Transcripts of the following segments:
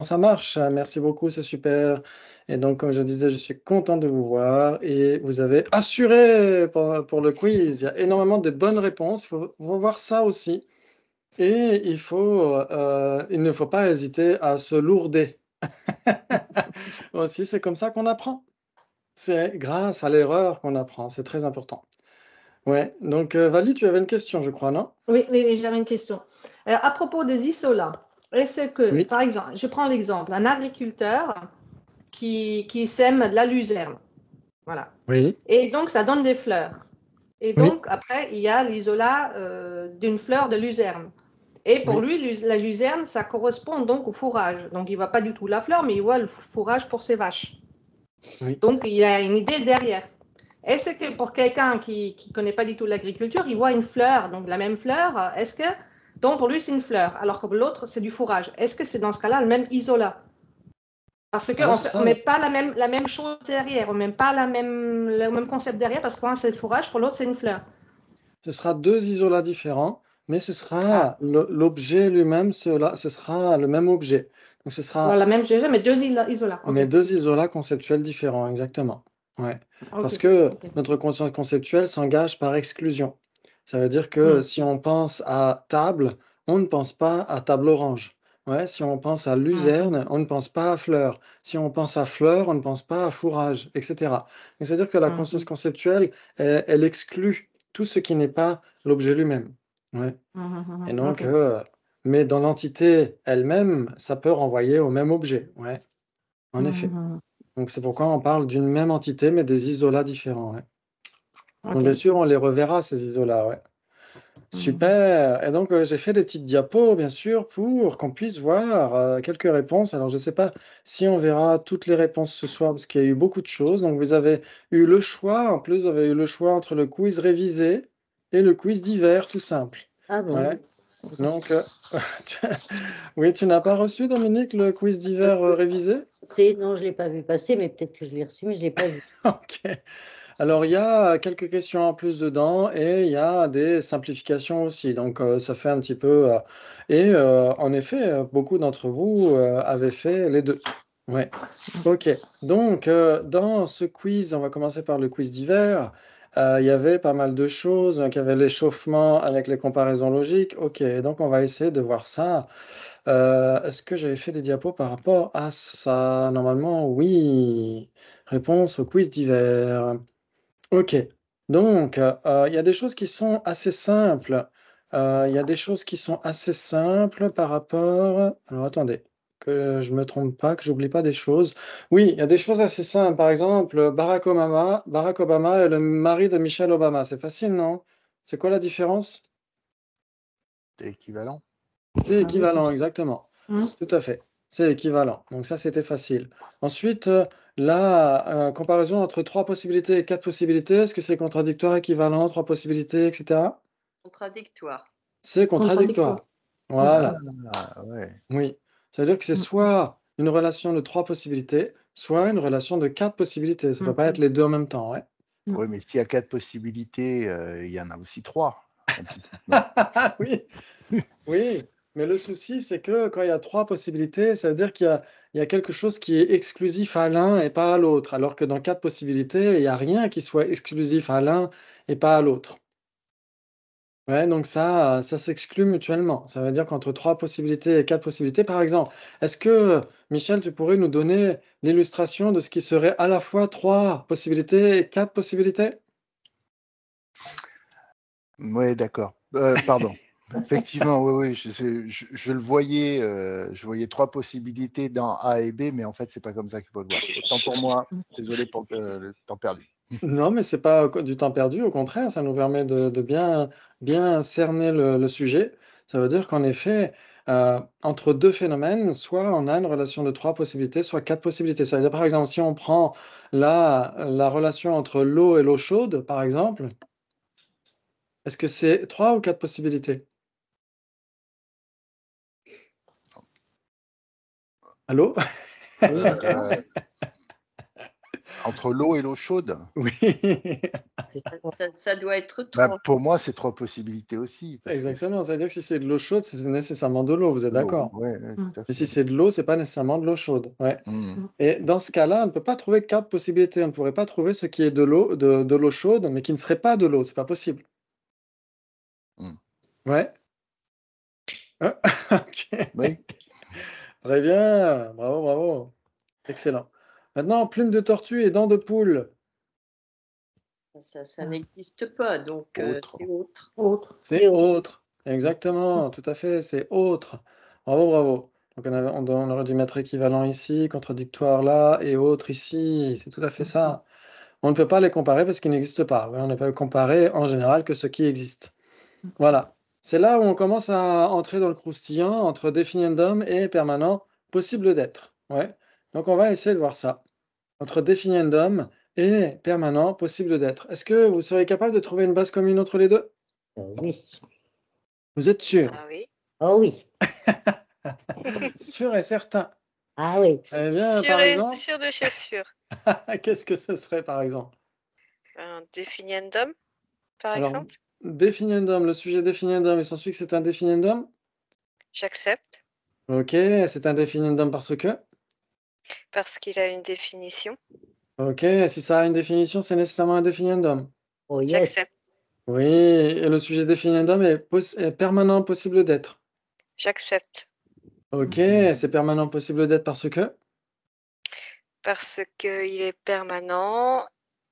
Ça marche, merci beaucoup, c'est super. Et donc, comme je disais, je suis content de vous voir et vous avez assuré pour le quiz. Il y a énormément de bonnes réponses. Il faut voir ça aussi. Et il ne faut pas hésiter à se lourder. Aussi, c'est comme ça qu'on apprend. C'est grâce à l'erreur qu'on apprend. C'est très important. Ouais. Donc, Vali, tu avais une question, je crois, non? Oui, oui, oui, j'avais une question. Alors, à propos des isolats, est-ce que, Oui. par exemple, je prends l'exemple, un agriculteur qui sème de la luzerne, voilà. Oui. Et donc, ça donne des fleurs. Et Oui. donc, après, il y a l'isolat d'une fleur de luzerne. Et pour Oui. lui, la luzerne, ça correspond donc au fourrage. Donc, il ne voit pas du tout la fleur, mais il voit le fourrage pour ses vaches. Oui. Donc, il y a une idée derrière. Est-ce que pour quelqu'un qui ne connaît pas du tout l'agriculture, il voit une fleur, donc la même fleur, est-ce que, donc pour lui c'est une fleur, alors que pour l'autre c'est du fourrage. Est-ce que c'est dans ce cas-là le même isolat? Parce qu'on Alors, ne met pas la même chose derrière, on ne met pas le même concept derrière, parce que pour un c'est le fourrage, pour l'autre c'est une fleur. ce sera deux isolats différents, mais ce Ah, sera l'objet lui-même, ce sera le même objet. Donc ce voilà, sera la même chose, mais deux isolats. Ok, mais deux isolats conceptuels différents, exactement. Ouais. ok, Parce que ok. notre conscience conceptuelle s'engage par exclusion. Ça veut dire que Hmm, si on pense à table, on ne pense pas à table orange. Ouais, si on pense à hmm, luzerne, on ne pense pas à fleur. Si on pense à fleur, on ne pense pas à fourrage, etc. Donc, c'est-à-dire que la hmm, conscience conceptuelle, elle exclut tout ce qui n'est pas l'objet lui-même. Ouais. Et donc, ok. mais dans l'entité elle-même, ça peut renvoyer au même objet. Ouais, en effet. Hmm, Donc, c'est pourquoi on parle d'une même entité, mais des isolats différents. Ouais. Donc, ok. bien sûr, on les reverra, ces isolats. Ouais. Hmm, Super. Et donc, j'ai fait des petites diapos, bien sûr, pour qu'on puisse voir quelques réponses. Alors, je ne sais pas si on verra toutes les réponses ce soir, parce qu'il y a eu beaucoup de choses. Donc, vous avez eu le choix. En plus, vous avez eu le choix entre le quiz révisé et le quiz d'hiver, tout simple. Ah bon? Ouais. Donc, tu- oui, tu n'as pas reçu, Dominique, le quiz d'hiver révisé? Non, je ne l'ai pas vu passer, mais peut-être que je l'ai reçu, mais je ne l'ai pas vu. Ok. Alors, il y a quelques questions en plus dedans et il y a des simplifications aussi. Donc, ça fait un petit peu. En effet, beaucoup d'entre vous avaient fait les deux. Ouais. Ok. Donc, dans ce quiz, on va commencer par le quiz d'hiver. Il y avait pas mal de choses. Donc, il y avait l'échauffement avec les comparaisons logiques. Ok. Donc, on va essayer de voir ça. Est-ce que j'avais fait des diapos par rapport à ça? Normalement, oui. Réponse au quiz d'hiver. Ok, donc il y a des choses qui sont assez simples. Il y a des choses qui sont assez simples par rapport. Alors attendez, que je me trompe pas, que j'oublie pas des choses. Oui, il y a des choses assez simples. Par exemple, Barack Obama est le mari de Michelle Obama. C'est facile, non? C'est quoi la différence? C'est équivalent. C'est ah oui. équivalent, exactement. Hmm. Tout à fait. C'est équivalent. Donc ça, c'était facile. Ensuite, la comparaison entre trois possibilités et quatre possibilités, est-ce que c'est contradictoire, équivalent, trois possibilités, etc.? Contradictoire. C'est Contradictoire. contradictoire. Contradictoire. Voilà. Ah, ouais. Oui. Ça veut dire que c'est Hmm, soit une relation de trois possibilités, soit une relation de quatre possibilités. Ça ne peut pas hmm, être les deux en même temps, ouais. hmm. Ouais, mais s'il y a 4 possibilités, il y en a aussi 3 implicitement. Oui. Oui, mais le souci, c'est que quand il y a trois possibilités, ça veut dire qu'il y a quelque chose qui est exclusif à l'un et pas à l'autre, alors que dans quatre possibilités, il n'y a rien qui soit exclusif à l'un et pas à l'autre. Ouais, donc ça s'exclut mutuellement. Ça veut dire qu'entre trois possibilités et quatre possibilités, par exemple, est-ce que, Michel, tu pourrais nous donner l'illustration de ce qui serait à la fois trois possibilités et quatre possibilités? Ouais, d'accord. Pardon. Effectivement, oui, oui, je le voyais, je voyais 3 possibilités dans A et B, mais en fait, c'est pas comme ça qu'il faut le voir. Autant pour moi, désolé pour le temps perdu. Non, mais c'est pas du temps perdu, au contraire, ça nous permet de bien cerner le sujet. Ça veut dire qu'en effet, entre deux phénomènes, soit on a une relation de trois possibilités, soit quatre possibilités. Ça veut dire, par exemple, si on prend la relation entre l'eau et l'eau chaude, par exemple, est-ce que c'est trois ou quatre possibilités? Allô? Oui, maintenant. Heu, Entre l'eau et l'eau chaude, Oui, Ça doit être bah, 3. pour moi, c'est 3 possibilités aussi. Parce que exactement. Ça veut dire que si c'est de l'eau chaude, c'est nécessairement de l'eau, vous êtes l'eau, d'accord? ouais, tout à Et si fait. c'est de l'eau, c'est pas nécessairement de l'eau chaude. Ouais. Mm. Et dans ce cas-là, on ne peut pas trouver 4 possibilités. On ne pourrait pas trouver ce qui est de l'eau, de l'eau chaude, mais qui ne serait pas de l'eau. C'est pas possible. Mm. Ouais. Ah, ok. Oui. Très bien. Bravo, bravo. Excellent. Maintenant, plume de tortue et dents de poule. Ça n'existe pas, donc Autre. c'est autre. Autre. C'est autre. Exactement, tout à fait, c'est autre. Bravo, bravo. Donc on aurait dû mettre équivalent ici, contradictoire là, et autre ici. C'est tout à fait ça. On ne peut pas les comparer parce qu'ils n'existent pas. Ouais, on ne peut comparer en général que ce qui existe. Voilà. C'est là où on commence à entrer dans le croustillant entre définiendum et permanent possible d'être. Ouais. Donc on va essayer de voir ça. Entre définiendum et permanent possible d'être. Est-ce que vous seriez capable de trouver une base commune entre les deux? Oui. Vous êtes sûr? Ah oui. Oh oui. Sûr et certain. Ah oui. Eh bien, par exemple, Sûr de chez sûr. qu'est-ce que ce serait, par exemple? Un définiendum, par Alors, exemple. définiendum, le sujet définiendum, il s'ensuit que c'est un définiendum? J'accepte Ok, c'est un définiendum parce que? parce qu'il a une définition. Ok, si ça a une définition, c'est nécessairement un définiendum. Oh yes. J'accepte. Oui, et le sujet définiendum est permanent possible d'être. J'accepte Ok, c'est permanent possible d'être parce que? parce qu'il est permanent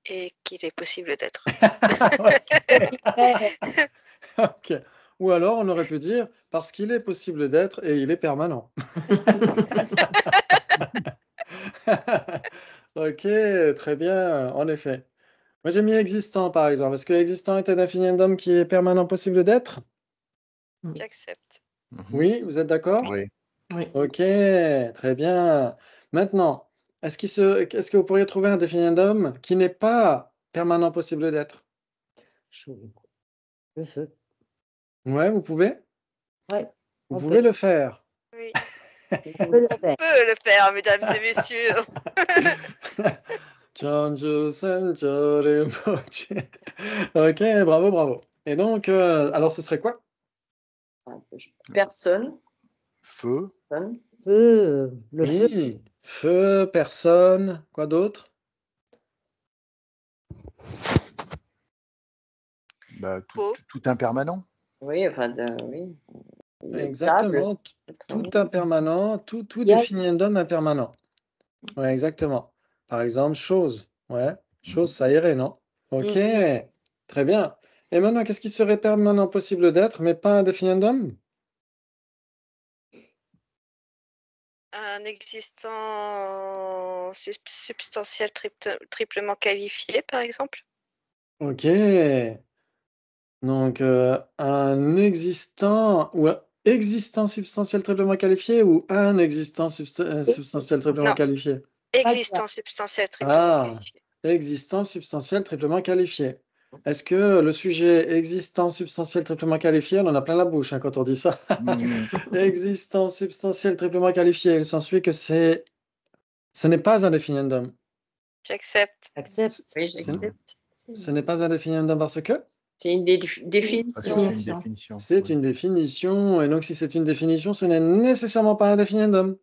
et qu'il est possible d'être. Ok. Ou alors, on aurait pu dire parce qu'il est possible d'être et il est permanent. Ok, très bien, en effet. Moi, j'ai mis existant, par exemple. Est-ce que existant est un infiniendum qui est permanent possible d'être? J'accepte. Mhm. Oui, vous êtes d'accord? Oui. Oui. Ok, très bien. Maintenant, est-ce que vous pourriez trouver un définiendum qui n'est pas permanent possible d'être? Le feu. Ouais, vous pouvez? Ouais. Vous On pouvez le faire. Oui. peut le On faire. peut le faire, mesdames et messieurs. Ok, bravo, bravo. Et donc, alors ce serait quoi? Personne. Feu. Personne. Feu. Le feu. Oui, feu, personne, quoi d'autre? Bah, Faux. tout impermanent. Oui, enfin, oui. Exactement, tout impermanent, tout Il y a- définiendum impermanent. Ouais, exactement. Par exemple, chose. Ouais, chose, ça irait, non? Ok, très bien. Et maintenant, qu'est-ce qui serait permanent possible d'être, mais pas un définiendum? Un existant substantiel triplement qualifié, par exemple. Ok. Donc, un existant ou un existant substantiel triplement qualifié ou un existant substantiel triplement Non. qualifié? Existant substantiel triplement Ah, qualifié. existant substantiel triplement qualifié. Est-ce que le sujet existant substantiel triplement qualifié, on en a plein la bouche hein, quand on dit ça. Mhm. Existant substantiel triplement qualifié, il s'ensuit que ce n'est pas un définiendum. J'accepte. Accepte. Oui, Ce j'accepte. ce n'est pas un définiendum parce que C'est une Parce définition. que c'est une définition. c'est Oui. une définition, et donc si c'est une définition, ce n'est nécessairement pas un définiendum.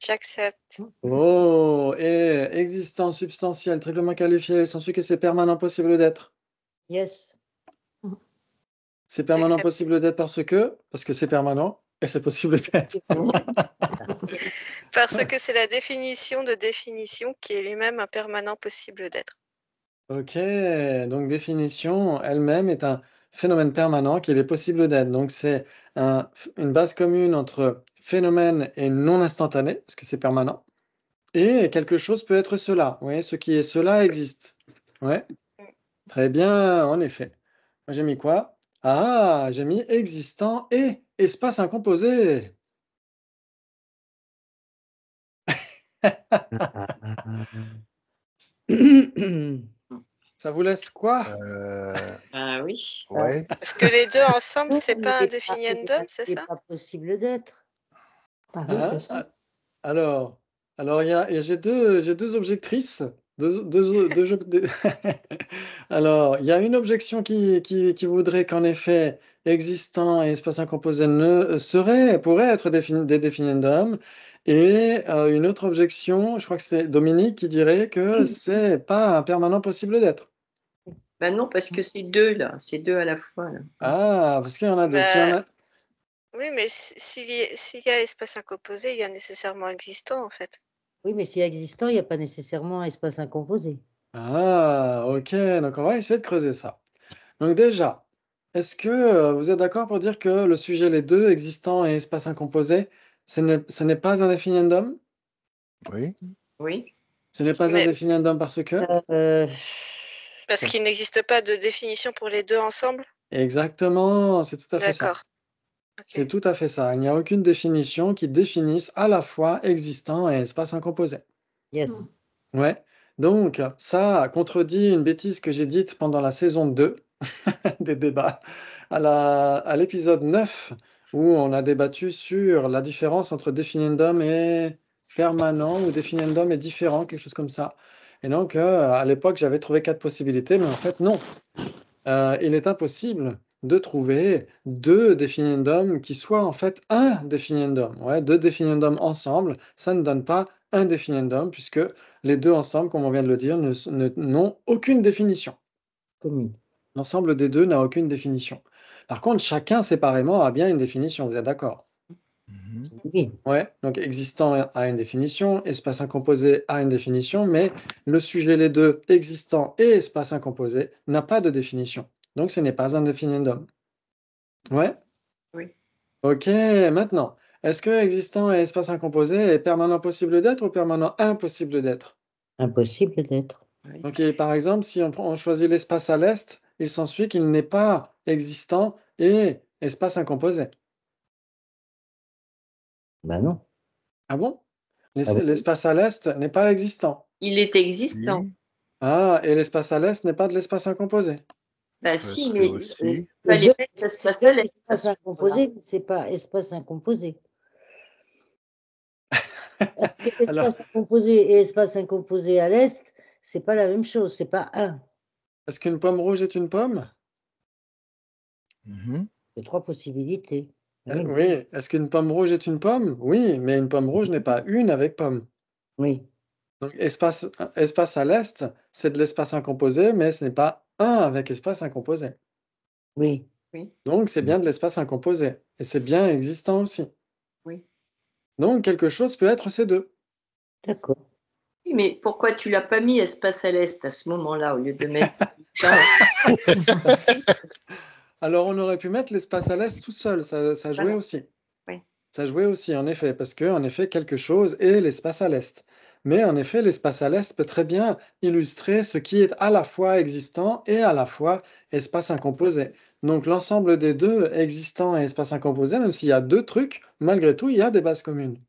J'accepte. Oh, et existant substantiel triplement qualifié, il s'ensuit que c'est permanent possible d'être. Yes. C'est permanent J'accepte. possible d'être parce que c'est permanent et c'est possible d'être. Parce que c'est la définition de définition qui est lui-même un permanent possible d'être. Ok, donc définition elle-même est un phénomène permanent qu'il est possible d'être. Donc c'est une base commune entre phénomène et non instantané, parce que c'est permanent, et quelque chose peut être cela. Vous voyez, ce qui est cela existe. Ouais, très bien, en effet. Moi j'ai mis quoi? Ah, j'ai mis existant et espace incomposé. Ça vous laisse quoi? Ah oui. Ouais. Parce que les deux ensemble, c'est Il pas un est définiendum, c'est il est ça? pas possible d'être. Ah oui, Hein? c'est ça. Alors, j'ai deux objectrices. Alors, il y a une objection qui voudrait qu'en effet, existant et espace incomposé pourraient être des définiendums. Et une autre objection, je crois que c'est Dominique qui dirait que c'est pas un permanent possible d'être. Ben non, parce que c'est deux, là. C'est deux à la fois, là. Ah, parce qu'il y en a deux. Oui, mais s'il y a espace incomposé, il y a nécessairement existant, en fait. Oui, mais s'il y a existant, il n'y a pas nécessairement un espace incomposé. Ah, ok. Donc, on va essayer de creuser ça. Donc, déjà, est-ce que vous êtes d'accord pour dire que le sujet, les deux, existant et espace incomposé, ce n'est pas un définiendum? Oui. Oui. Ce n'est pas un Mais définiendum parce que? parce qu'il n'existe pas de définition pour les deux ensemble? Exactement, c'est tout à fait ça. D'accord. C'est Ok. tout à fait ça. Il n'y a aucune définition qui définisse à la fois existant et espace incomposé. Yes. Ouais. Donc, ça contredit une bêtise que j'ai dite pendant la saison 2 des débats, à l'épisode 9, où on a débattu sur la différence entre définiendum et permanent, ou définiendum et différent, quelque chose comme ça. Et donc, à l'époque, j'avais trouvé 4 possibilités, mais en fait, non. Il est impossible de trouver deux définiendums qui soient en fait un définiendum. Ouais, deux définiendums ensemble, ça ne donne pas un définiendum, puisque les deux ensemble, comme on vient de le dire, n'ont aucune définition. Commune. L'ensemble des deux n'a aucune définition. Par contre, chacun séparément a bien une définition, vous êtes d'accord? Mhm. Oui. Ouais, donc existant a une définition, espace incomposé a une définition, mais le sujet, les deux, existant et espace incomposé, n'a pas de définition. Donc ce n'est pas un définiendum. Ouais? Oui. Ok, maintenant, est-ce que existant et espace incomposé est permanent possible d'être ou permanent impossible d'être? Impossible d'être. Oui. Donc, par exemple, si on choisit l'espace à l'est, il s'ensuit qu'il n'est pas existant et espace incomposé. Ben non. Ah bon? Ah bon? L'espace à l'est n'est pas existant. Il est existant. Oui, Ah, et l'espace à l'est n'est pas de l'espace incomposé. Ben presque si, mais aussi. il Les fallait deux, mettre c'est l'espace bien à l'est. espace incomposé, mais c'est pas espace incomposé. Parce que Alors, espace incomposé et espace incomposé à l'est, c'est pas la même chose, c'est pas un. est-ce qu'une pomme rouge est une pomme? Mhm. Il y a trois possibilités. Oui. Oui. Est-ce qu'une pomme rouge est une pomme? Oui, mais une pomme rouge n'est pas une avec pomme. Oui. Donc, espace à l'est, c'est de l'espace incomposé, mais ce n'est pas un avec espace incomposé. Oui. Oui, Donc, c'est bien de l'espace incomposé. Et c'est bien existant aussi. oui. Donc, quelque chose peut être ces deux. D'accord. Oui, mais pourquoi tu l'as pas mis espace à l'est à ce moment-là au lieu de mettre ça? Alors, on aurait pu mettre l'espace à l'est tout seul, ça jouait Voilà. aussi. Oui. Ça jouait aussi, en effet, parce que, en effet, quelque chose est l'espace à l'est. Mais en effet, l'espace à l'est peut très bien illustrer ce qui est à la fois existant et à la fois espace incomposé. Donc, l'ensemble des deux, existant et espace incomposé, même s'il y a deux trucs, malgré tout, il y a des bases communes.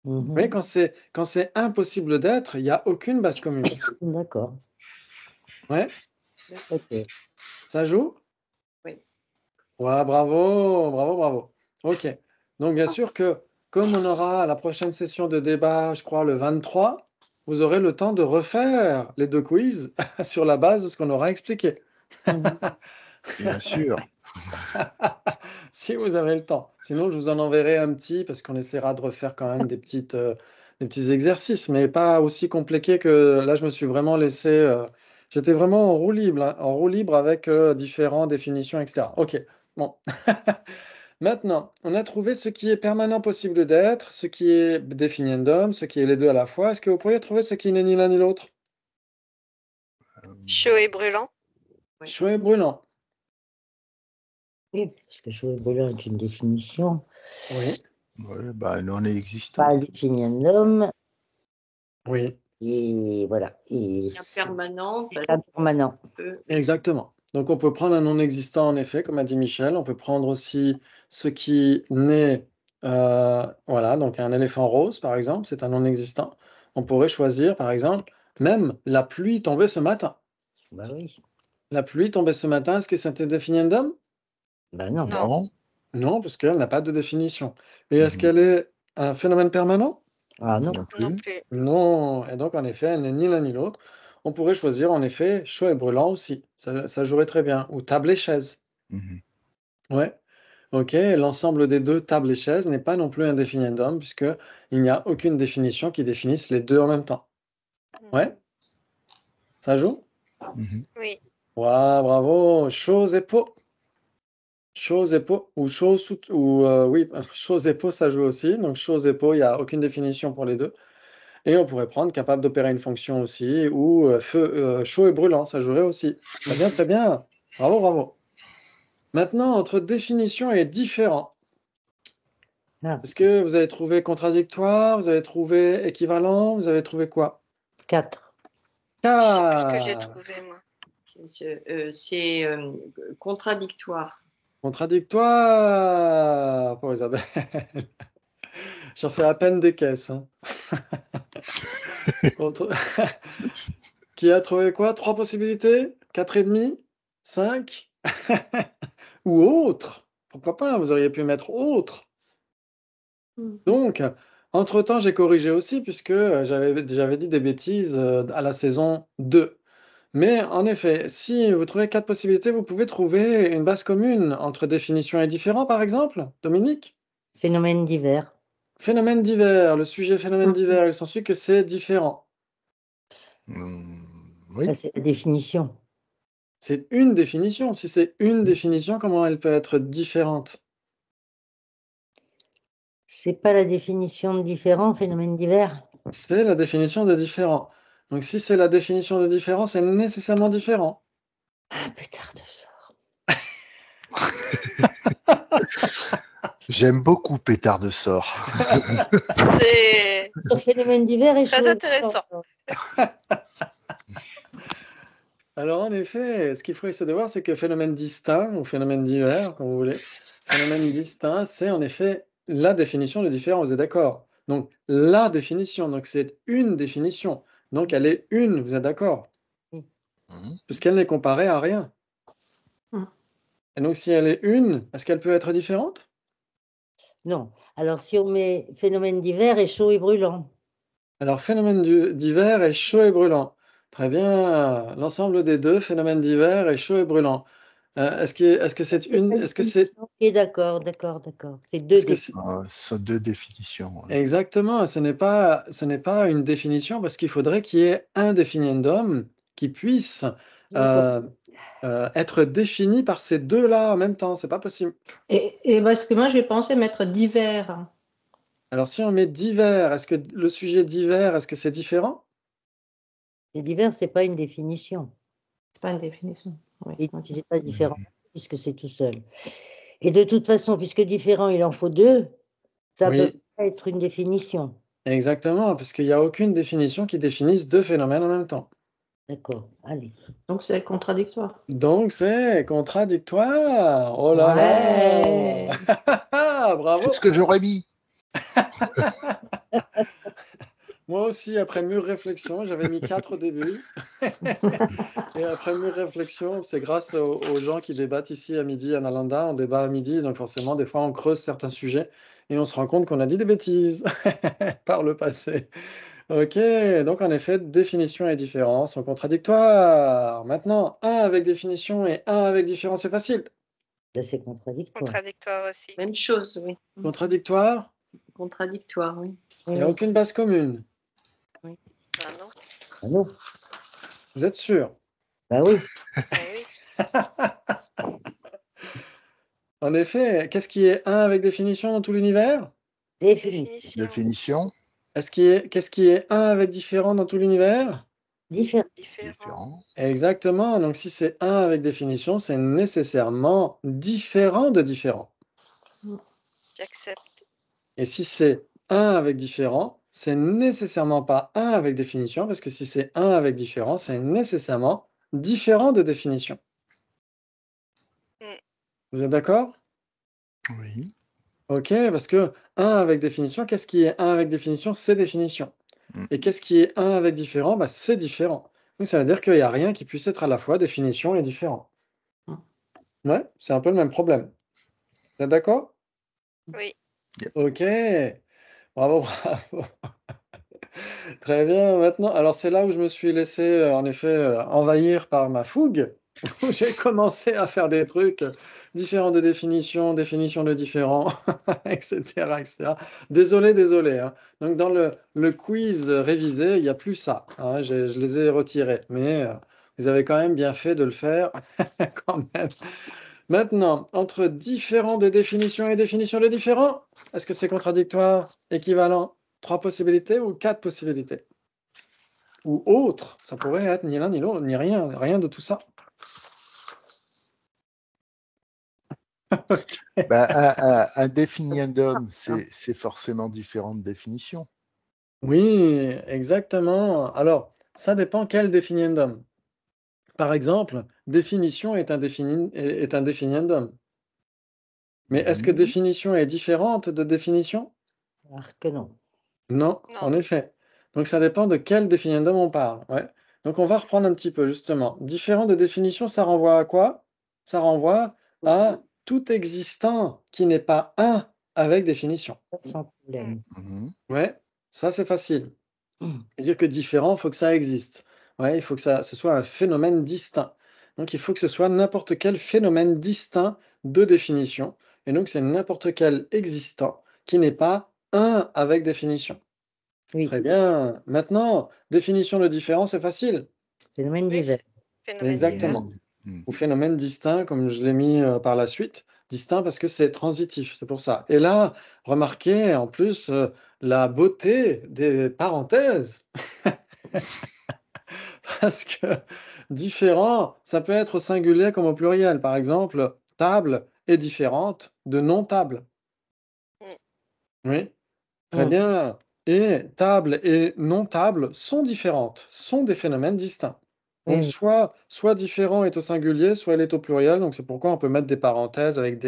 Mhm. Mais quand c'est impossible d'être, il n'y a aucune base commune. D'accord. Ouais, Ok. ça joue? Oui. Ouais, bravo, bravo, bravo. Ok. Donc, bien sûr que, comme on aura la prochaine session de débat, je crois, le 23, vous aurez le temps de refaire les deux quiz sur la base de ce qu'on aura expliqué. Mhm. Bien sûr. Si vous avez le temps. Sinon, je vous en enverrai un petit, parce qu'on essaiera de refaire quand même des petits exercices, mais pas aussi compliqués que là, je me suis vraiment laissé. J'étais vraiment en roue libre, hein, en roue libre avec différentes définitions, etc. Ok, bon. Maintenant, on a trouvé ce qui est permanent possible d'être, ce qui est définiendum, ce qui est les deux à la fois. Est-ce que vous pourriez trouver ce qui n'est ni l'un ni l'autre? Chaud et brûlant. Oui. Chaud et brûlant. Oui, parce que chaud et brûlant est une définition. Oui, Ouais, bah, non existant. Pas définiendum. oui, Et voilà. Et Impermanent. c'est impermanent. exactement. Donc on peut prendre un non existant en effet, comme a dit Michel. On peut prendre aussi ce qui naît, voilà, donc un éléphant rose par exemple, c'est un non existant. On pourrait choisir par exemple même la pluie tombée ce matin. Bah oui. La pluie tombée ce matin, est-ce que c'est un définiendum? Bah non. Non. Non, parce qu'elle n'a pas de définition. Et est-ce Mhm. qu'elle est un phénomène permanent? Ah non. Non Non plus. plus. Non. Et donc, en effet, elle n'est ni l'un ni l'autre. On pourrait choisir, en effet, chaud et brûlant aussi. Ça jouerait très bien. Ou table et chaise. Mhm. Ouais. Ok. L'ensemble des deux, table et chaise, n'est pas non plus un définiendum, puisqu'il n'y a aucune définition qui définisse les deux en même temps. Ouais. Ça joue? Mhm. Oui. Ouah, bravo. Chose et peau. Chose et peau. Ou chose ou oui, chose et peau, ça joue aussi. Donc, chose et peau, il n'y a aucune définition pour les deux. Et on pourrait prendre capable d'opérer une fonction aussi, ou chaud et brûlant, ça jouerait aussi. Très bien, très bien. Bravo, bravo. Maintenant, entre définition et différent, Ah, est-ce que vous avez trouvé contradictoire, vous avez trouvé équivalent, vous avez trouvé quoi? 4. Je sais plus ce que j'ai 4. trouvé, moi. C'est contradictoire. Contradictoire pour Isabelle. J'en fais à peine des caisses, hein. Contre- Qui a trouvé quoi? 3 possibilités? 4 et demi? 5? Ou autre? Pourquoi pas? Vous auriez pu mettre autre. Donc, entre-temps, j'ai corrigé aussi, puisque j'avais dit des bêtises à la saison 2. Mais en effet, si vous trouvez 4 possibilités, vous pouvez trouver une base commune entre définition et différent, par exemple, Dominique? Phénomène divers. Phénomène divers, le sujet phénomène divers, il s'ensuit que c'est différent. Oui. Ça, c'est la définition. C'est une définition. Si c'est une définition, comment elle peut être différente? C'est pas la définition de différent, phénomène divers. C'est la définition de différent. Donc si c'est la définition de différent, c'est nécessairement différent. Ah, pétard de sort. J'aime beaucoup Pétard de sort. C'est Sur phénomène divers et très chaud. intéressant. Alors en effet, ce qu'il faut essayer de voir, c'est que phénomène distinct ou phénomène divers, comme vous voulez, phénomène distinct, c'est en effet la définition de différent, vous êtes d'accord? Donc la définition, donc c'est une définition. Donc elle est une, vous êtes d'accord? Mhm. Puisqu'elle n'est comparée à rien. Et donc si elle est une, est-ce qu'elle peut être différente? Non. Alors, si on met phénomène divers et chaud et brûlant. Alors phénomène divers est chaud et brûlant. Très bien. L'ensemble des deux, phénomène divers est chaud et brûlant. Est-ce que c'est une, est-ce que c'est, Ok, d'accord. C'est deux est-ce que définitions. c'est, Ce sont deux définitions. exactement, ce n'est pas une définition parce qu'il faudrait qu'il y ait un définiendum qui puisse euh, être défini par ces deux-là en même temps. C'est pas possible. Et parce que moi, j'ai pensé mettre divers. Alors si on met divers, est-ce que le sujet divers, est-ce que c'est différent? Et divers, c'est pas une définition. C'est pas une définition. Oui. Et c'est pas différent, puisque c'est tout seul. Et de toute façon, puisque différent, il en faut deux, ça peut Oui, pas être une définition. exactement, parce qu'il n'y a aucune définition qui définisse deux phénomènes en même temps. D'accord, allez. Donc, c'est contradictoire. Donc c'est contradictoire. Oh là Ouais. là! Bravo! C'est ce que j'aurais mis. Moi aussi, après mûre réflexion, j'avais mis 4 au début. Et après mûre réflexion, c'est grâce aux gens qui débattent ici à midi à Nalanda. On débat à midi, donc forcément, des fois, on creuse certains sujets et on se rend compte qu'on a dit des bêtises par le passé. Ok, donc en effet, définition et différence sont contradictoires. Maintenant, un avec définition et un avec différence, c'est facile. Là, c'est contradictoire. Contradictoire aussi. Même chose, oui. Contradictoire, Contradictoire, oui. il n'y a aucune base commune. Ah non? Ah non, Vous êtes sûr? bah oui. Eh oui. En effet, qu'est-ce qui est un avec définition dans tout l'univers? Définition. Définition. Définition. Qu'est-ce qui est un avec différent dans tout l'univers? Différent. Différent. Différent. Exactement. Donc, si c'est un avec définition, c'est nécessairement différent de différent. J'accepte. Et si c'est un avec différent, c'est nécessairement pas un avec définition, parce que si c'est un avec différent, c'est nécessairement différent de définition. Mm. Vous êtes d'accord? Oui. Ok, parce que un avec définition, qu'est-ce qui est un avec définition? C'est définition. Mm. Et qu'est-ce qui est un avec différent? Bah, c'est différent. Donc ça veut dire qu'il n'y a rien qui puisse être à la fois définition et différent. Ouais, c'est un peu le même problème. Vous êtes d'accord? Oui. Ok, bravo, bravo. Très bien. Maintenant, alors c'est là où je me suis laissé, en effet, envahir par ma fougue, où j'ai commencé à faire des trucs différents de définition, définition de différents, etc., etc. Désolé, désolé, hein. Donc, dans le quiz révisé, il n'y a plus ça, hein. Je les ai retirés, mais vous avez quand même bien fait de le faire, quand même. Maintenant, entre différents de définition et définition de différent, est-ce que c'est contradictoire, équivalent, 3 possibilités ou 4 possibilités? Ou autre, ça pourrait être ni l'un ni l'autre, ni rien, rien de tout ça. Bah, un définiendum, c'est forcément différentes définitions. Oui, exactement. Alors, ça dépend quel définiendum. Par exemple, définition est un définiendum. Mais est-ce que Mhm. définition est différente de définition? Alors que non. Non, Non. en effet. Donc ça dépend de quel définiendum on parle. Ouais. Donc on va reprendre un petit peu justement. Différent de définition, ça renvoie à quoi? Ça renvoie à tout existant qui n'est pas un avec définition. Sans problème. Mhm. Ouais, ça c'est facile. C'est-à-dire que différent, il faut que ça existe. Ouais, il faut que ce soit un phénomène distinct. Donc il faut que ce soit n'importe quel phénomène distinct de définition. Et donc c'est n'importe quel existant qui n'est pas un avec définition. Oui, Très bien. Maintenant, définition de différent, c'est facile. phénomène Oui, divers. phénomène divers. Exactement. Mhm. Ou phénomène distinct, comme je l'ai mis par la suite. Distinct parce que c'est transitif, c'est pour ça. Et là, remarquez en plus la beauté des parenthèses. Parce que différent, ça peut être au singulier comme au pluriel. Par exemple, table est différente de non-table. Mm. Oui, très Mm. bien. Et table et non-table sont différentes, sont des phénomènes distincts. Oui, Donc oui. soit différent est au singulier, soit elle est au pluriel. Donc c'est pourquoi on peut mettre des parenthèses avec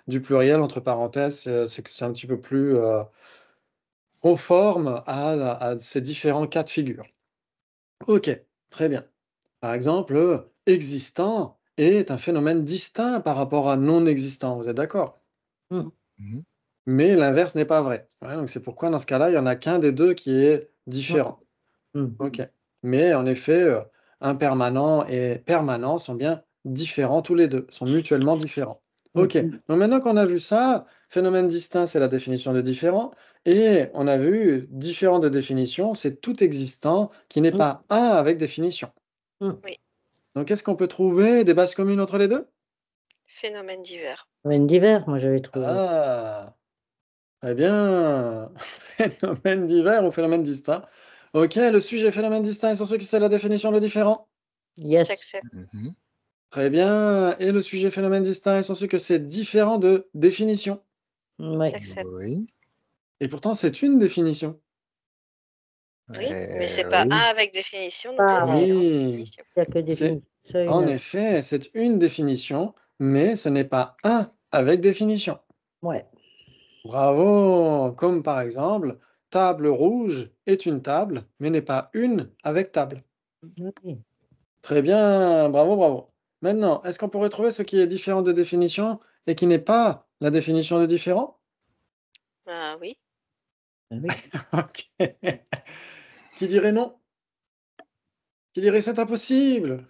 du pluriel entre parenthèses. C'est que c'est un petit peu plus conforme à ces différents cas de figure. Ok, très bien. Par exemple, existant est un phénomène distinct par rapport à non existant. Vous êtes d'accord? Mm. Mhm. Mais l'inverse n'est pas vrai. Ouais, donc c'est pourquoi dans ce cas-là, il n'y en a qu'un des deux qui est différent. Mm. OK. Mais en effet, impermanent et permanent sont bien différents tous les deux, sont mutuellement différents. Mm. OK. Donc maintenant qu'on a vu ça, phénomène distinct, c'est la définition de différent. Et on a vu différent de définition, c'est tout existant qui n'est Mm. pas un avec définition. Mm. Oui, Donc est-ce qu'on peut trouver des bases communes entre les deux? phénomène divers. Phénomène divers, moi j'avais trouvé. Ah, très bien. Phénomène divers ou phénomène distinct. OK, le sujet phénomène distinct est censé que c'est la définition de différent. Yes. J'accepte. Mhm. Très bien. Et le sujet phénomène distinct est censé que c'est différent de définition. Ouais. J'accepte. Oui. Et pourtant, c'est une définition. Oui, mais c'est pas Oui. un avec définition, donc c'est Ah, différentes Oui, définitions. il n'y a que c'est définition. Ça, en une... effet, c'est une définition, mais ce n'est pas un avec définition. Ouais. Bravo. Comme par exemple, table rouge est une table, mais n'est pas une avec table. Oui. Très bien, bravo, bravo. Maintenant, est-ce qu'on pourrait trouver ce qui est différent de définition et qui n'est pas la définition de différent? Ah oui, Ah oui. Ok. Qui dirait non? Qui dirait c'est impossible?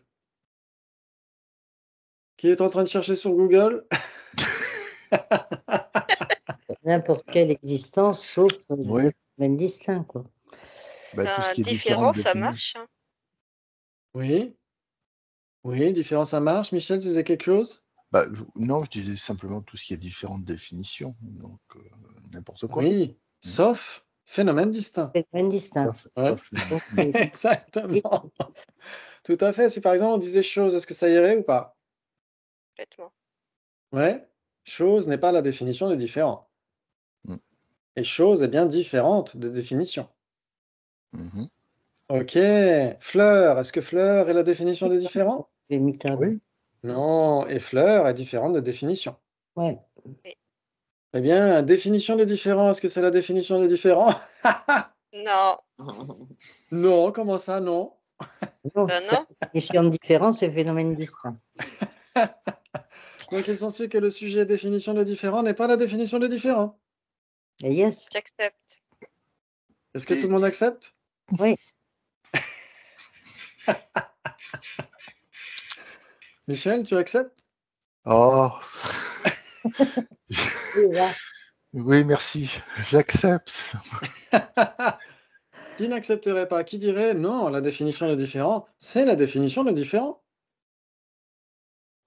Qui est en train de chercher sur Google? N'importe quelle existence, sauf Oui. le phénomène distinct, quoi. Bah, tout ce qui est différent différent, de ça définition. marche. Hein. Oui, oui, différent, ça marche. Michel, tu disais quelque chose? Bah, non, je disais simplement tout ce qui est différent de définition. Donc, n'importe quoi. Oui, sauf phénomène distinct. Phénomène distinct. Ouais, Sauf Donc, exactement. Tout à fait. Si par exemple on disait chose, est-ce que ça irait ou pas? Complètement. Ouais, chose n'est pas la définition de différent. Mm. Et chose est bien différente de définition. Mhm. Ok, fleur, est-ce que fleur est la définition de différent? imitable. Oui. Non, et fleur est différente de définition. Ouais. Eh bien, définition de différent, est-ce que c'est la définition de différent? Non, Non, comment ça, non? Non, ben c'est non, la définition de différence, c'est phénomène distinct. Donc il s'ensuit que le sujet définition de différent n'est pas la définition de différent. Et yes. j'accepte. Est-ce que tout le monde accepte? Oui. Michel, tu acceptes? Oh, Oui, là. oui, merci. J'accepte. Qui n'accepterait pas? Qui dirait non, la définition de différent, c'est la définition de différent?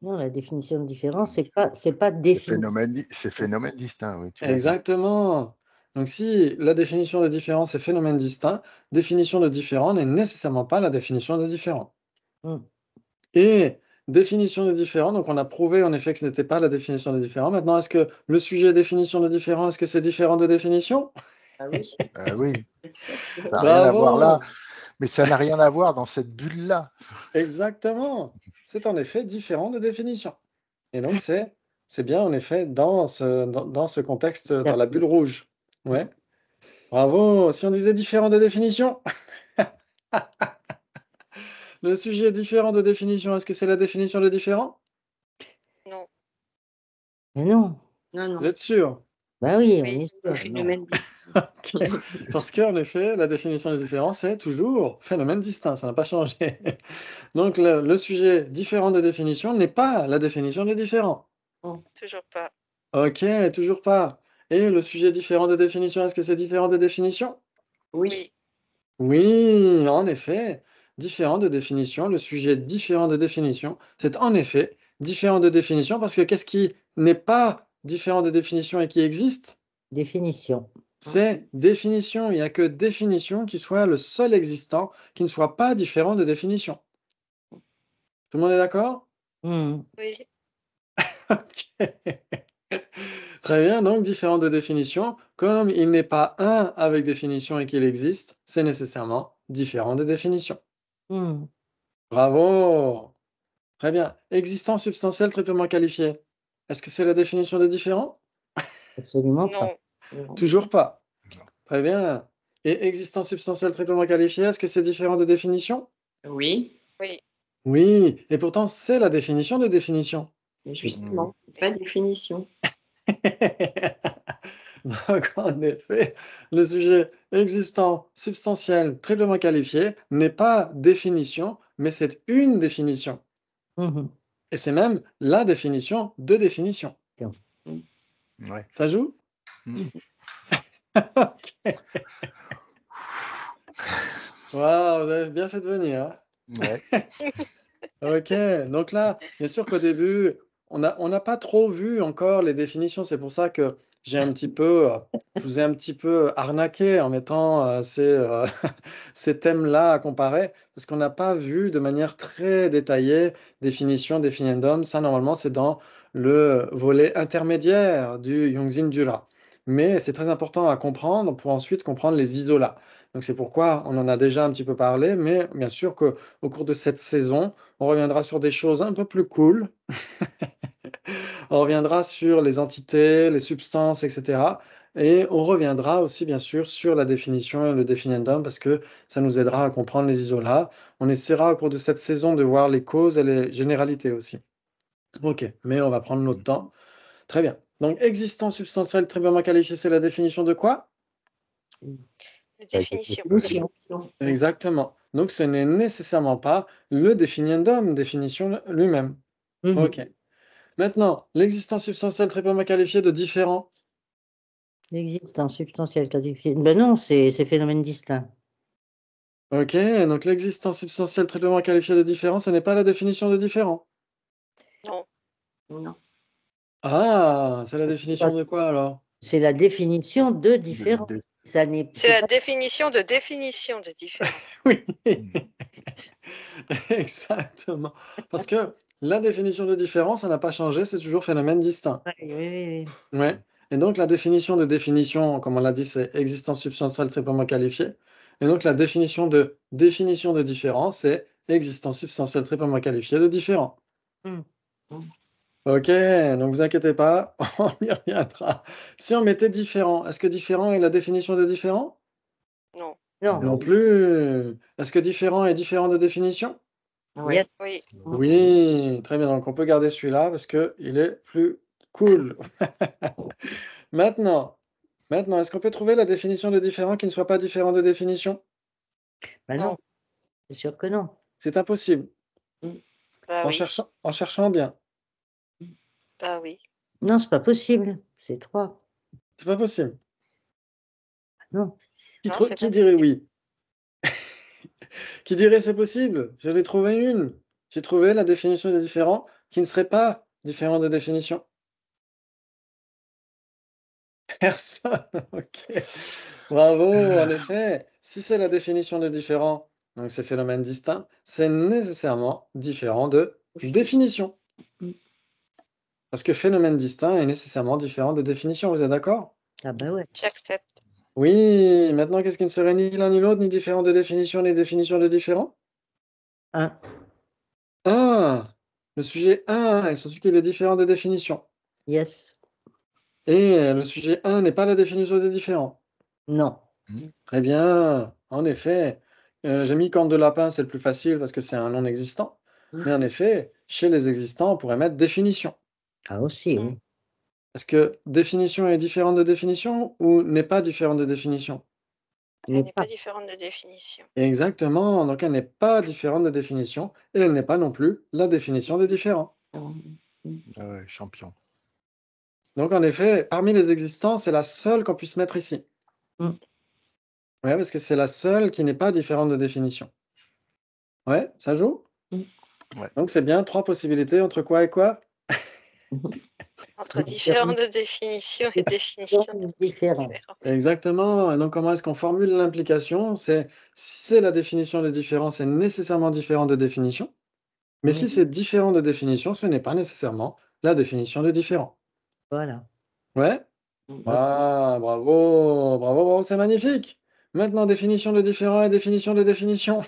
Non, la définition de différence, c'est pas C'est défini. phénomène distinct, oui, tu l'as dit. Exactement. Donc si la définition de différent, c'est phénomène distinct, définition de différent n'est nécessairement pas la définition de différent. Hum. Et définition de différent, donc on a prouvé en effet que ce n'était pas la définition de différent. Maintenant, est-ce que le sujet définition de différent, est-ce que c'est différent de définition? Ah oui. Ah oui, Exactement. ça n'a rien à voir là, Bravo! mais ça n'a rien à voir dans cette bulle-là. Exactement. C'est en effet différent de définition. Et donc c'est bien en effet dans ce contexte, dans la bulle rouge. Ouais. Bravo! Si on disait différent de définition? Le sujet différent de définition, est-ce que c'est la définition de différent? Non. Mais non. Non, Vous non. êtes sûr? Bah oui, on Oui. est sûr. Phénomène distinct. OK. Parce qu'en effet, la définition de différent, c'est toujours phénomène distinct, ça n'a pas changé. Donc le sujet différent de définition n'est pas la définition de différent. Toujours pas. OK, toujours pas. Et le sujet différent de définition, est-ce que c'est différent de définition? Oui. Oui. Oui, en effet, différent de définition. Le sujet différent de définition, c'est en effet différent de définition parce que qu'est-ce qui n'est pas différent de définition et qui existe? Définition. C'est définition. Il n'y a que définition qui soit le seul existant qui ne soit pas différent de définition. Tout le monde est d'accord? Hum. Oui. OK. Très bien, donc différent de définition, comme il n'est pas un avec définition et qu'il existe, c'est nécessairement différent de définition. Hum. Bravo! Très bien. Existant substantiel triplement qualifié. Est-ce que c'est la définition de différent? Absolument pas. Non. Non. Toujours pas. Non. Très bien. Et existant substantiel triplement qualifié, est-ce que c'est différent de définition? Oui. Oui. Oui, et pourtant c'est la définition de définition. Mais justement, c'est pas définition. Donc, en effet, le sujet existant, substantiel, triplement qualifié n'est pas définition, mais c'est une définition. Mhm. Et c'est même la définition de définition. Ouais. Ça joue? Mm. OK. Waouh, vous avez bien fait de venir, hein? Ouais. OK, donc là, bien sûr qu'au début, on n'a pas trop vu encore les définitions. C'est pour ça que j'ai un petit peu, je vous ai un petit peu arnaqué en mettant, ces thèmes-là à comparer, parce qu'on n'a pas vu de manière très détaillée définition, définiendum. Ça, normalement, c'est dans le volet intermédiaire du Yongzin Dura. Mais c'est très important à comprendre pour ensuite comprendre les isolats. Donc c'est pourquoi on en a déjà un petit peu parlé, mais bien sûr qu'au cours de cette saison, on reviendra sur des choses un peu plus cool. On reviendra sur les entités, les substances, etc. Et on reviendra aussi, bien sûr, sur la définition et le définiendum parce que ça nous aidera à comprendre les isolats. On essaiera au cours de cette saison de voir les causes et les généralités aussi. OK, mais on va prendre notre temps. Très bien. Donc, existant substantiel triplement qualifié, c'est la définition de quoi? La définition. Définition. Exactement. Donc, ce n'est nécessairement pas le définiendum, définition lui-même. Mhm. OK. Maintenant, l'existence substantielle triplement qualifiée de différent. L'existence substantielle qualifiée. Ben non, c'est phénomène distinct. OK, donc l'existence substantielle triplement qualifiée de différent, ce n'est pas la définition de différent. Non. Non. Ah, c'est la définition de quoi alors? C'est la définition de différent. de- Ça n'est C'est la pas- définition de différent. Oui, exactement. Parce que la définition de différent, ça n'a pas changé, c'est toujours phénomène distinct. Oui, oui, oui. Ouais. Et donc la définition de définition, comme on l'a dit, c'est existence substantielle triplement qualifiée. Et donc la définition de différent, c'est existence substantielle triplement qualifiée de différent. Hmm. OK, donc vous inquiétez pas, on y reviendra. Si on mettait différent, est-ce que différent est la définition de différent? Non. Non. Non plus. Est-ce que différent est différent de définition? Ouais. Yes. Oui. Oui, très bien, donc on peut garder celui-là parce qu'il est plus cool. Maintenant, Maintenant, est-ce qu'on peut trouver la définition de différent qui ne soit pas différent de définition? Ben non, c'est sûr que non. C'est impossible. Bah oui, En cherchant bien. bah oui. Non, c'est pas possible. C'est 3. C'est pas possible. Non. Non, c'est Qui pas dirait possible. oui? Qui dirait c'est possible? Je l'ai trouvé une. J'ai trouvé la définition de différent qui ne serait pas différent de définition. Personne. OK. Bravo, en effet, si c'est la définition de différent, donc c'est phénomène distinct, c'est nécessairement différent de définition. Parce que phénomène distinct est nécessairement différent de définition, vous êtes d'accord? Ah ben ouais. J'accepte. Oui, maintenant qu'est-ce qui ne serait ni l'un ni l'autre, ni différent de définition, ni définition de différent? 1. 1. Le sujet 1 est celui qui est différent de définition. Yes. Et le sujet 1 n'est pas la définition de différent. Non. Très bien, en effet. J'ai mis corne de lapin, c'est le plus facile parce que c'est un non existant. Mais en effet, chez les existants, on pourrait mettre définition. Ah aussi, oui. Est-ce que définition est différente de définition ou n'est pas différente de définition? Il Elle n'est n'est pas. pas différente de définition. Exactement, donc elle n'est pas différente de définition et elle n'est pas non plus la définition de différent. Ah ouais, champion. Donc en effet, parmi les existants, c'est la seule qu'on puisse mettre ici. Mm. Ouais, parce que c'est la seule qui n'est pas différente de définition. Ouais, ça joue? Ouais. Donc c'est bien 3 possibilités entre quoi et quoi? Entre différentes de définition et définition Différent. différente. Exactement. Et donc, comment est-ce qu'on formule l'implication? C'est si c'est la définition de différent, c'est nécessairement différent de définition. Mais si c'est différent de définition, ce n'est pas nécessairement la définition de différent. Voilà. Ouais? Ah, bravo, bravo, bravo, c'est magnifique. Maintenant, définition de différent et définition de définition.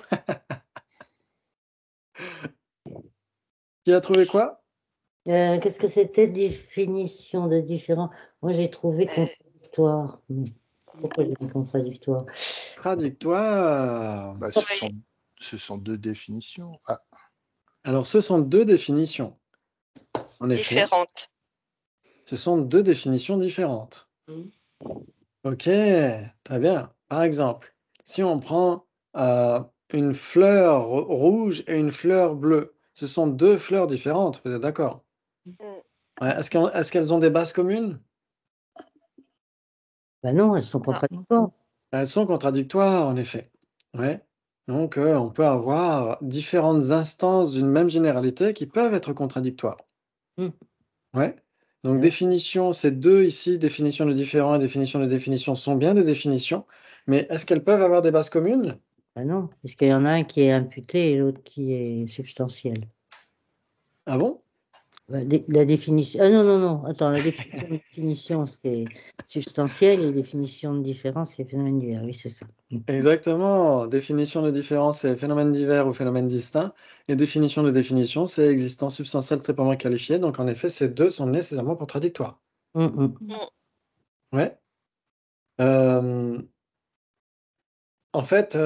Qui a trouvé quoi? Qu'est-ce que c'était définition de différent? Moi, j'ai trouvé contradictoire. Pourquoi j'ai mis contradictoire? Traductoire. Bah, Oui. ce sont 2 définitions. Ah, Alors, ce sont 2 définitions. En effet, Différentes. ce sont 2 définitions différentes. OK, très bien. Par exemple, si on prend une fleur rouge et une fleur bleue, ce sont 2 fleurs différentes, vous êtes d'accord? Mm. Ouais, est-ce qu'elles ont des bases communes? Ben non, elles sont contradictoires. Elles sont contradictoires, en effet. Ouais. Donc, on peut avoir différentes instances d'une même généralité qui peuvent être contradictoires. Mm. Ouais. Donc, Ouais. définition, ces 2 ici, définition de différent et définition de définition, sont bien des définitions, mais est-ce qu'elles peuvent avoir des bases communes? Ben non, puisqu'il y en a un qui est imputé et l'autre qui est substantiel. Ah bon? La définition. Ah non, non, non. Attends, la définition de définition, c'est substantiel et définition de différence, c'est phénomène divers. Oui, c'est ça. Exactement. Définition de différence, c'est phénomène divers ou phénomène distinct. Et définition de définition, c'est existence substantielle triplement qualifiée. Donc, en effet, ces 2 sont nécessairement contradictoires. Ouais. En fait,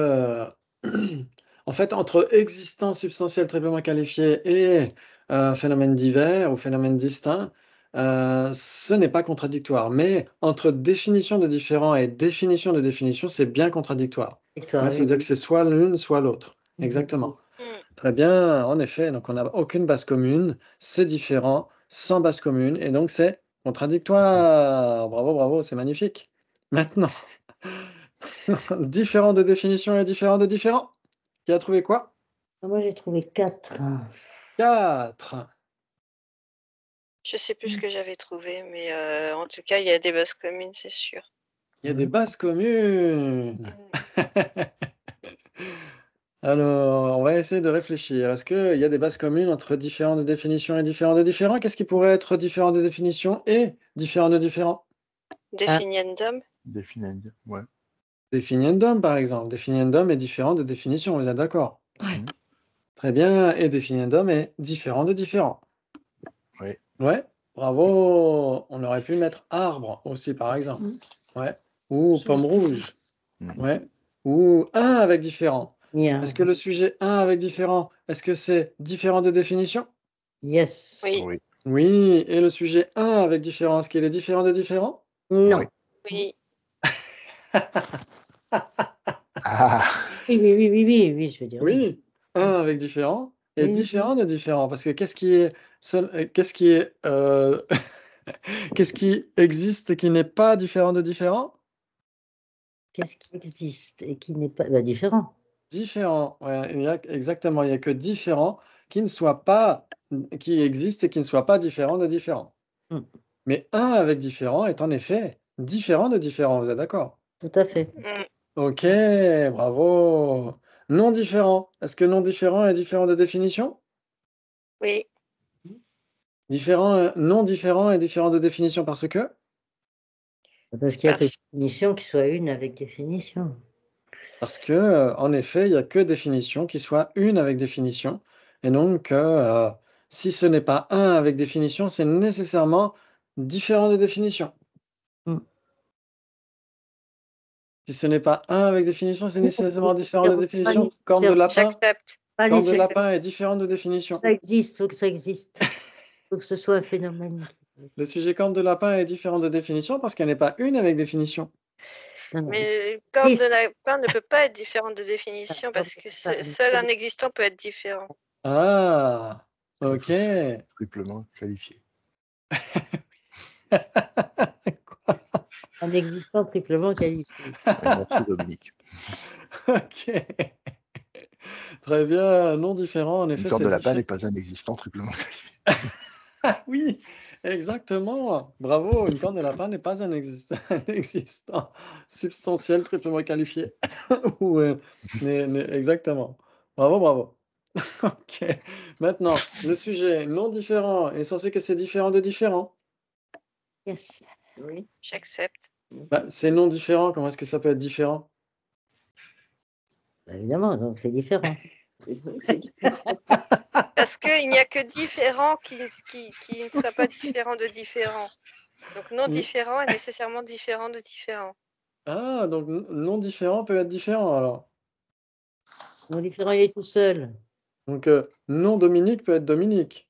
en fait, entre existence substantielle triplement qualifiée et phénomène divers ou phénomène distinct, ce n'est pas contradictoire. Mais entre définition de différent et définition de définition, c'est bien contradictoire. Ouais, ça veut dire que c'est soit l'une, soit l'autre. Exactement. Mm. Très bien, en effet. Donc, on n'a aucune base commune, c'est différent, sans base commune, et donc c'est contradictoire. Bravo, bravo, c'est magnifique. Maintenant, différent de définition et différent de différent. Qui a trouvé quoi? Moi, j'ai trouvé 4. 4. Je sais plus ce que j'avais trouvé, mais en tout cas, il y a des bases communes, c'est sûr. Il y a des bases communes. Mm. Alors, on va essayer de réfléchir. Est-ce qu'il y a des bases communes entre différent de définition et différent de différent? Qu'est-ce qui pourrait être différent de définition et différent de différent? Definiendum. définition. Ouais. Definiendum, par exemple. Definiendum est différent de définition, vous êtes d'accord? Ouais. Très bien. Et definiendum est différent de différent. Ouais. Ouais, bravo. On aurait pu mettre arbre aussi, par exemple. Ouais. Ou pomme rouge. Ouais. Ou un avec différent. Est-ce que le sujet 1 avec différent, est-ce que c'est différent de définition? Yes. Oui. Oui. Oui. Et le sujet 1 avec différent, est-ce qu'il est différent de différent? Non. Oui. Ah, Oui, je veux dire oui. Oui, un avec différent et Oui, oui, différent de différent. Parce que qu'est-ce qui est qu'est-ce qui est qu'est-ce qui existe et qui n'est pas différent de différent? Qu'est-ce qui existe et qui n'est pas différent? Différent, ouais, exactement. Il n'y a que différent qui ne soit pas qui existe et qui ne soit pas différent de différent. Mm, Mais un avec différent est en effet différent de différent, vous êtes d'accord? tout à fait. Mm. OK, bravo. Non différent. Est-ce que non différent est différent de définition? Oui, Différent, non différent est différent de définition parce que? Parce qu'il n'y a que parce définition qui soit une avec définition. Parce que, en effet, il y a que définition qui soit une avec définition et donc si ce n'est pas un avec définition, c'est nécessairement différent de définition. Mm. Si ce n'est pas un avec définition, c'est nécessairement différent de Pas définition. Corne de nécessairement. lapin, j'accepte. Pas corne de nécessairement. lapin est différent de définition. Ça existe, faut que ça existe. Faut que ce soit un phénomène. Le sujet corne de lapin est différent de définition parce qu'elle n'est pas une avec définition. Non, non. Mais corne Et de lapin ne peut pas être différent de définition ça, parce que ça, seul un existant peut être différent. Ah, il OK. faut se triplement qualifié. un existant triplement qualifié. Merci Dominique. OK. Très bien, non différent, en Une effet, corne c'est de lapin différent. n'est pas un existant triplement qualifié. Ah oui, exactement. Bravo, une corne de lapin n'est pas un un existant substantiel triplement qualifié. Ou, exactement. Bravo, bravo. OK. Maintenant, le sujet non différent est censé que c'est différent de différent. Yes. Oui. J'accepte. Bah, c'est non différent, comment est-ce que ça peut être différent? Évidemment, donc c'est différent. Parce qu'il n'y a que différent qui ne soit pas différent de différent. Donc non différent est nécessairement différent de différent. Ah, donc non différent peut être différent alors. Non différent, il est tout seul. Donc non Dominique peut être Dominique.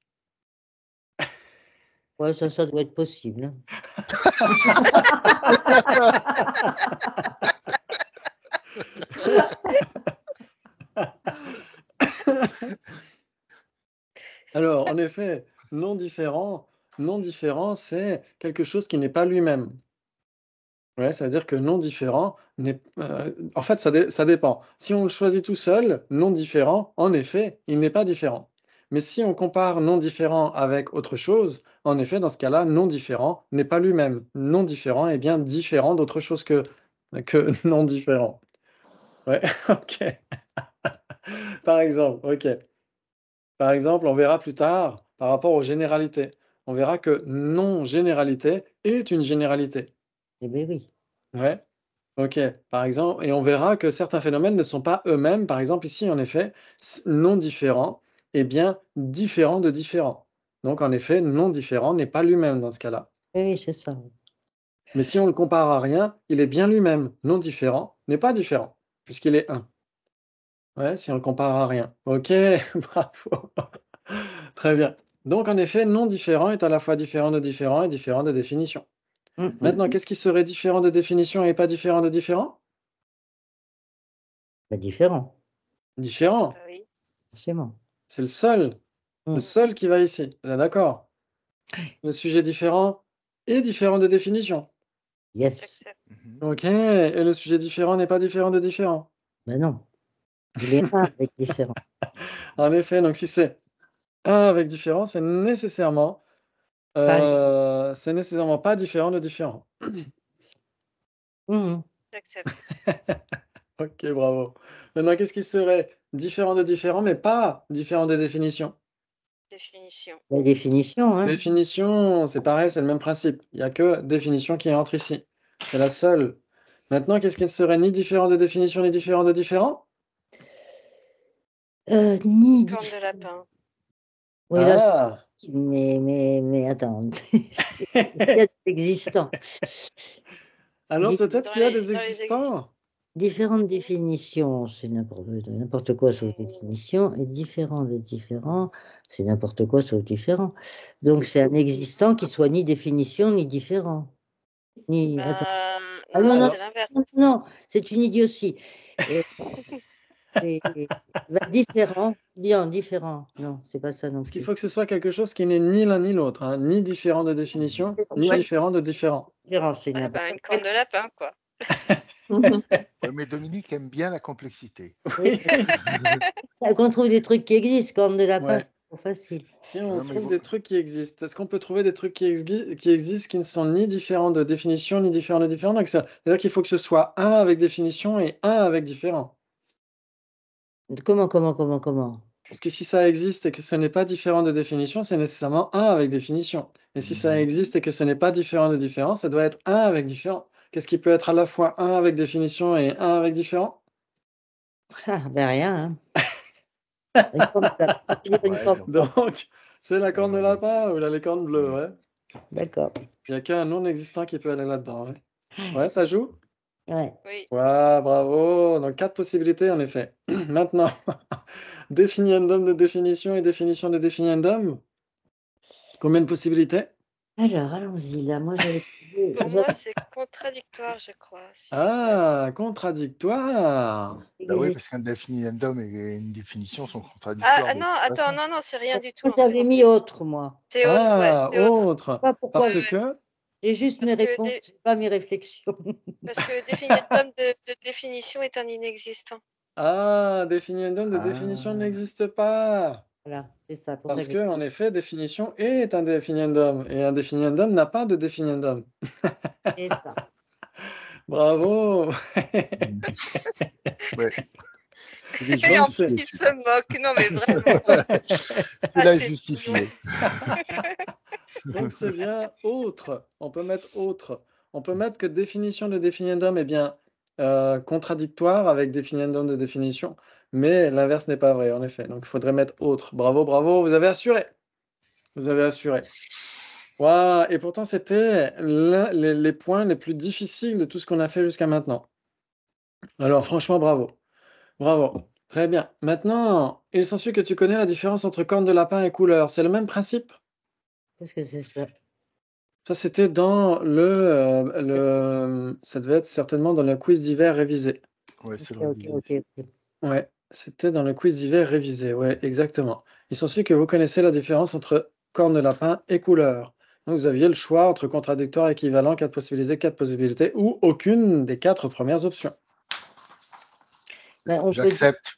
Ouais, ça doit être possible. Hein. Alors, en effet, non différent, c'est quelque chose qui n'est pas lui-même. Ouais, ça veut dire que non différent n'est en fait, ça dépend. Si on le choisit tout seul, non différent, en effet, il n'est pas différent. Mais si on compare non différent avec autre chose, en effet, dans ce cas-là, non différent n'est pas lui-même. Non différent est bien différent d'autre chose que non différent. Ouais, OK. Par exemple, OK. Par exemple, on verra plus tard, par rapport aux généralités, on verra que non-généralité est une généralité. Eh bien oui. Ouais, OK. Par exemple et on verra que certains phénomènes ne sont pas eux-mêmes, par exemple ici, en effet, non différent est bien différent de différent. Donc en effet, non différent n'est pas lui-même dans ce cas-là. Oui, c'est ça. Mais si on le compare à rien, il est bien lui-même. Non différent n'est pas différent, puisqu'il est un. Ouais, si on le compare à rien. OK, bravo. Très bien. Donc en effet, non différent est à la fois différent de différent et différent de définition. Maintenant, qu'est-ce qui serait différent de définition et pas différent de différent? Pas différent, Différent, Oui. forcément. c'est Mm. le seul qui va ici. Vous êtes d'accord? Le sujet différent est différent de définition. Yes. J'accepte. Mhm. OK, et le sujet différent n'est pas différent de différent. Ben non. Il est un avec différent. En effet, donc si c'est un avec différent, Pareil. c'est nécessairement pas différent de différent. Mhm. J'accepte. OK, bravo. Maintenant, qu'est-ce qui serait différent de différent, mais pas différent de définition? Définition. La définition, hein. Définition, c'est pareil, c'est le même principe. Il n'y a que définition qui entre ici. C'est la seule. Maintenant, qu'est-ce qui ne serait ni différent de définition, ni différent de différent? Ni Corne de différent. lapin. Oui, là, Ah! mais attends. Il y a des existants. Alors peut-être qu'il y a des Dans les existants. existants. Différentes définitions, c'est n'importe quoi sauf définition, et différent de différent, c'est n'importe quoi sauf différent. Donc c'est un existant qui soit ni définition ni différent. Ni, attends, Ah non, non, Alors, c'est l'inverse. non, c'est une idiotie. Et, différent, différent. Non, c'est pas ça non parce qu'il plus. faut que ce soit quelque chose qui n'est ni l'un ni l'autre, hein, ni différent de définition, ni Ouais. différent de différent. Différent, c'est Ah n'importe ben, une corne de lapin, quoi. Ouais, mais Dominique aime bien la complexité. Oui, Qu'on trouve des trucs qui existent, corne de lapin, ouais. c'est trop facile. Si on Non, mais trouve des trucs qui existent, est-ce qu'on peut trouver des trucs qui existent qui ne sont ni différents de définition, ni différents de différent? Donc, c'est-à-dire qu'il faut que ce soit un avec définition et un avec différent. Comment? Parce que si ça existe et que ce n'est pas différent de définition, c'est nécessairement un avec définition. Et si ça existe et que ce n'est pas différent de différent, ça doit être un avec différent. Qu'est-ce qui peut être à la fois un avec définition et un avec différent? Ah, ben rien. Hein. Une corne de lapin, je veux dire une Ouais, corne de lapin. Donc, c'est la corne de lapin ou la licorne bleue, ouais. D'accord. Il n'y a qu'un non existant qui peut aller là-dedans, ouais. Ouais, ça joue? Ouais. Oui. Ouais, bravo. Donc, 4 possibilités, en effet. Maintenant, définiendum de définition et définition de définiendum. Combien de possibilités? Alors, allons-y. Là, moi, j'avais trouvé. Pour moi, c'est contradictoire, je crois. Si je Ah, contradictoire. bah oui, existe. parce qu'un définiendum et une définition sont contradictoires. Ah de non, toute attends, façon. non, c'est rien du tout, Moi, en j'avais fait. mis autre, moi. C'est autre, ouais, Ah, c'est autre. Je sais autre. pas pourquoi. Parce Ouais, que, J'ai juste mes Parce que, réponses, j'ai pas mes réflexions. parce que définiendum de définition est un inexistant. définiendum de définition Ah, n'existe pas. Voilà, c'est ça. Pour ça Parce que que, en effet, définition est un définiendum. Et un définiendum n'a pas de définiendum. c'est ça. Bravo. ouais. Il est Et en Donc, plus, c'est justifié, il se celui-là. moque. Non, mais vraiment. Celui-là Ah, est c'est justifié. donc c'est bien autre. On peut mettre autre. On peut mettre que définition de définiendum est bien contradictoire avec définiendum de définition, mais l'inverse n'est pas vrai, en effet. Donc il faudrait mettre autre. Bravo, bravo, vous avez assuré. Vous avez assuré. Waouh, et pourtant, c'était les points les plus difficiles de tout ce qu'on a fait jusqu'à maintenant. Alors, franchement, bravo. Bravo. Très bien. Maintenant, il s'ensuit que tu connais la différence entre corne de lapin et couleur. C'est le même principe? Qu'est-ce que c'est ça? Ça, c'était dans ça devait être certainement dans le quiz d'hiver révisé. Ouais, c'est le Ok, révisé. ok. Ouais, c'était dans le quiz d'hiver révisé. Ouais, exactement. Il s'ensuit que vous connaissez la différence entre corne de lapin et couleur. Donc, vous aviez le choix entre contradictoire, équivalent, 4 possibilités, ou aucune des 4 premières options. Ben, on peut dire. J'accepte.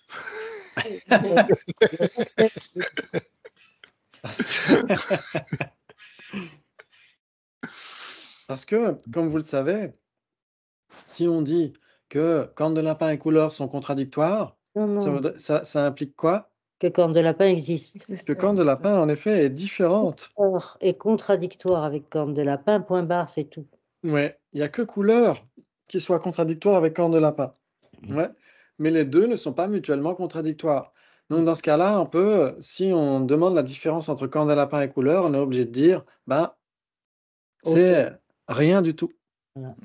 Parce que, parce que, comme vous le savez, si on dit que corne de lapin et couleur sont contradictoires, Non. ça implique quoi? Que corne de lapin existe. Que corne de lapin, en effet, est différente. Or, est contradictoire avec corne de lapin, point barre, c'est tout. Ouais, il n'y a que couleur qui soit contradictoire avec corne de lapin. Ouais, mais les deux ne sont pas mutuellement contradictoires. Donc dans ce cas-là, on peut, si on demande la différence entre corne de lapin et couleur, on est obligé de dire, ben, c'est rien du tout. Voilà.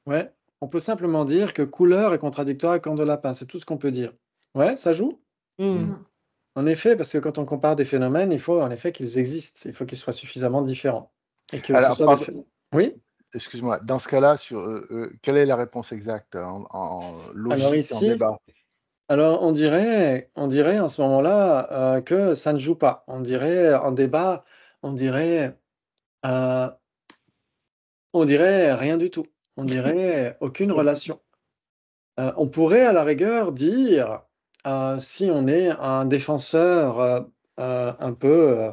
Ouais, on peut simplement dire que couleur est contradictoire avec corne de lapin, c'est tout ce qu'on peut dire. Ouais, ça joue? En effet, parce que quand on compare des phénomènes, il faut en effet qu'ils existent, il faut qu'ils soient suffisamment différents. Et que ce Alors, soit pardon, Oui? excuse-moi, dans ce cas-là, quelle est la réponse exacte en Alors logique et en ici, débat? alors on dirait en ce moment-là que ça ne joue pas. On dirait en débat, on dirait, euh, on dirait rien du tout. On dirait aucune relation. On pourrait à la rigueur dire, si on est un défenseur un peu,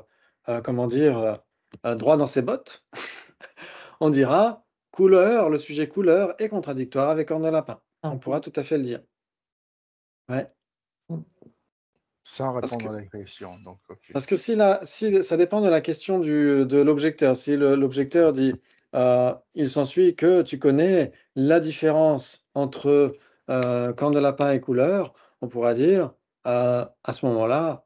comment dire, droit dans ses bottes, on dira couleur, le sujet couleur est contradictoire avec corne de lapin. On pourra tout à fait le dire. Ouais. Sans Parce répondre que, à la question. Donc, ok. parce que si ça dépend de la question de l'objecteur. Si l'objecteur dit il s'ensuit que tu connais la différence entre corne de lapin et couleur, on pourra dire à ce moment-là,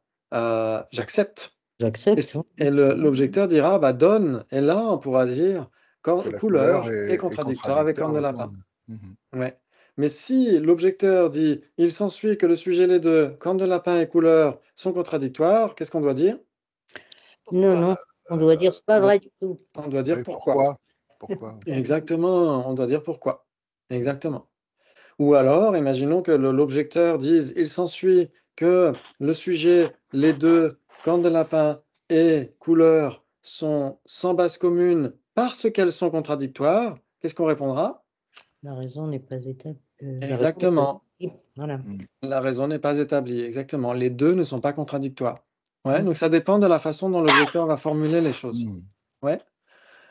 j'accepte. J'accepte. Et l'objecteur dira bah, donne. Et là, on pourra dire Que la couleur couleur est est contradictoire avec contradictoire corne de avec lapin. Mhm. Ouais. Mais si l'objecteur dit il s'ensuit que le sujet les deux, corne de lapin et couleur, sont contradictoires, qu'est-ce qu'on doit dire? Non, on doit dire c'est pas On doit, vrai du tout. on doit dire Oui, pourquoi. pourquoi? Exactement, on doit dire pourquoi. Exactement. Ou alors, imaginons que l'objecteur dise, il s'ensuit que le sujet, les deux, cornes de lapin et couleur sont sans base commune parce qu'elles sont contradictoires. Qu'est-ce qu'on répondra? La raison n'est pas établie. Exactement. Voilà. La raison n'est pas établie. Exactement. Les deux ne sont pas contradictoires. Ouais, Mm. donc ça dépend de la façon dont l'objecteur va formuler les choses. Hmm. Ouais.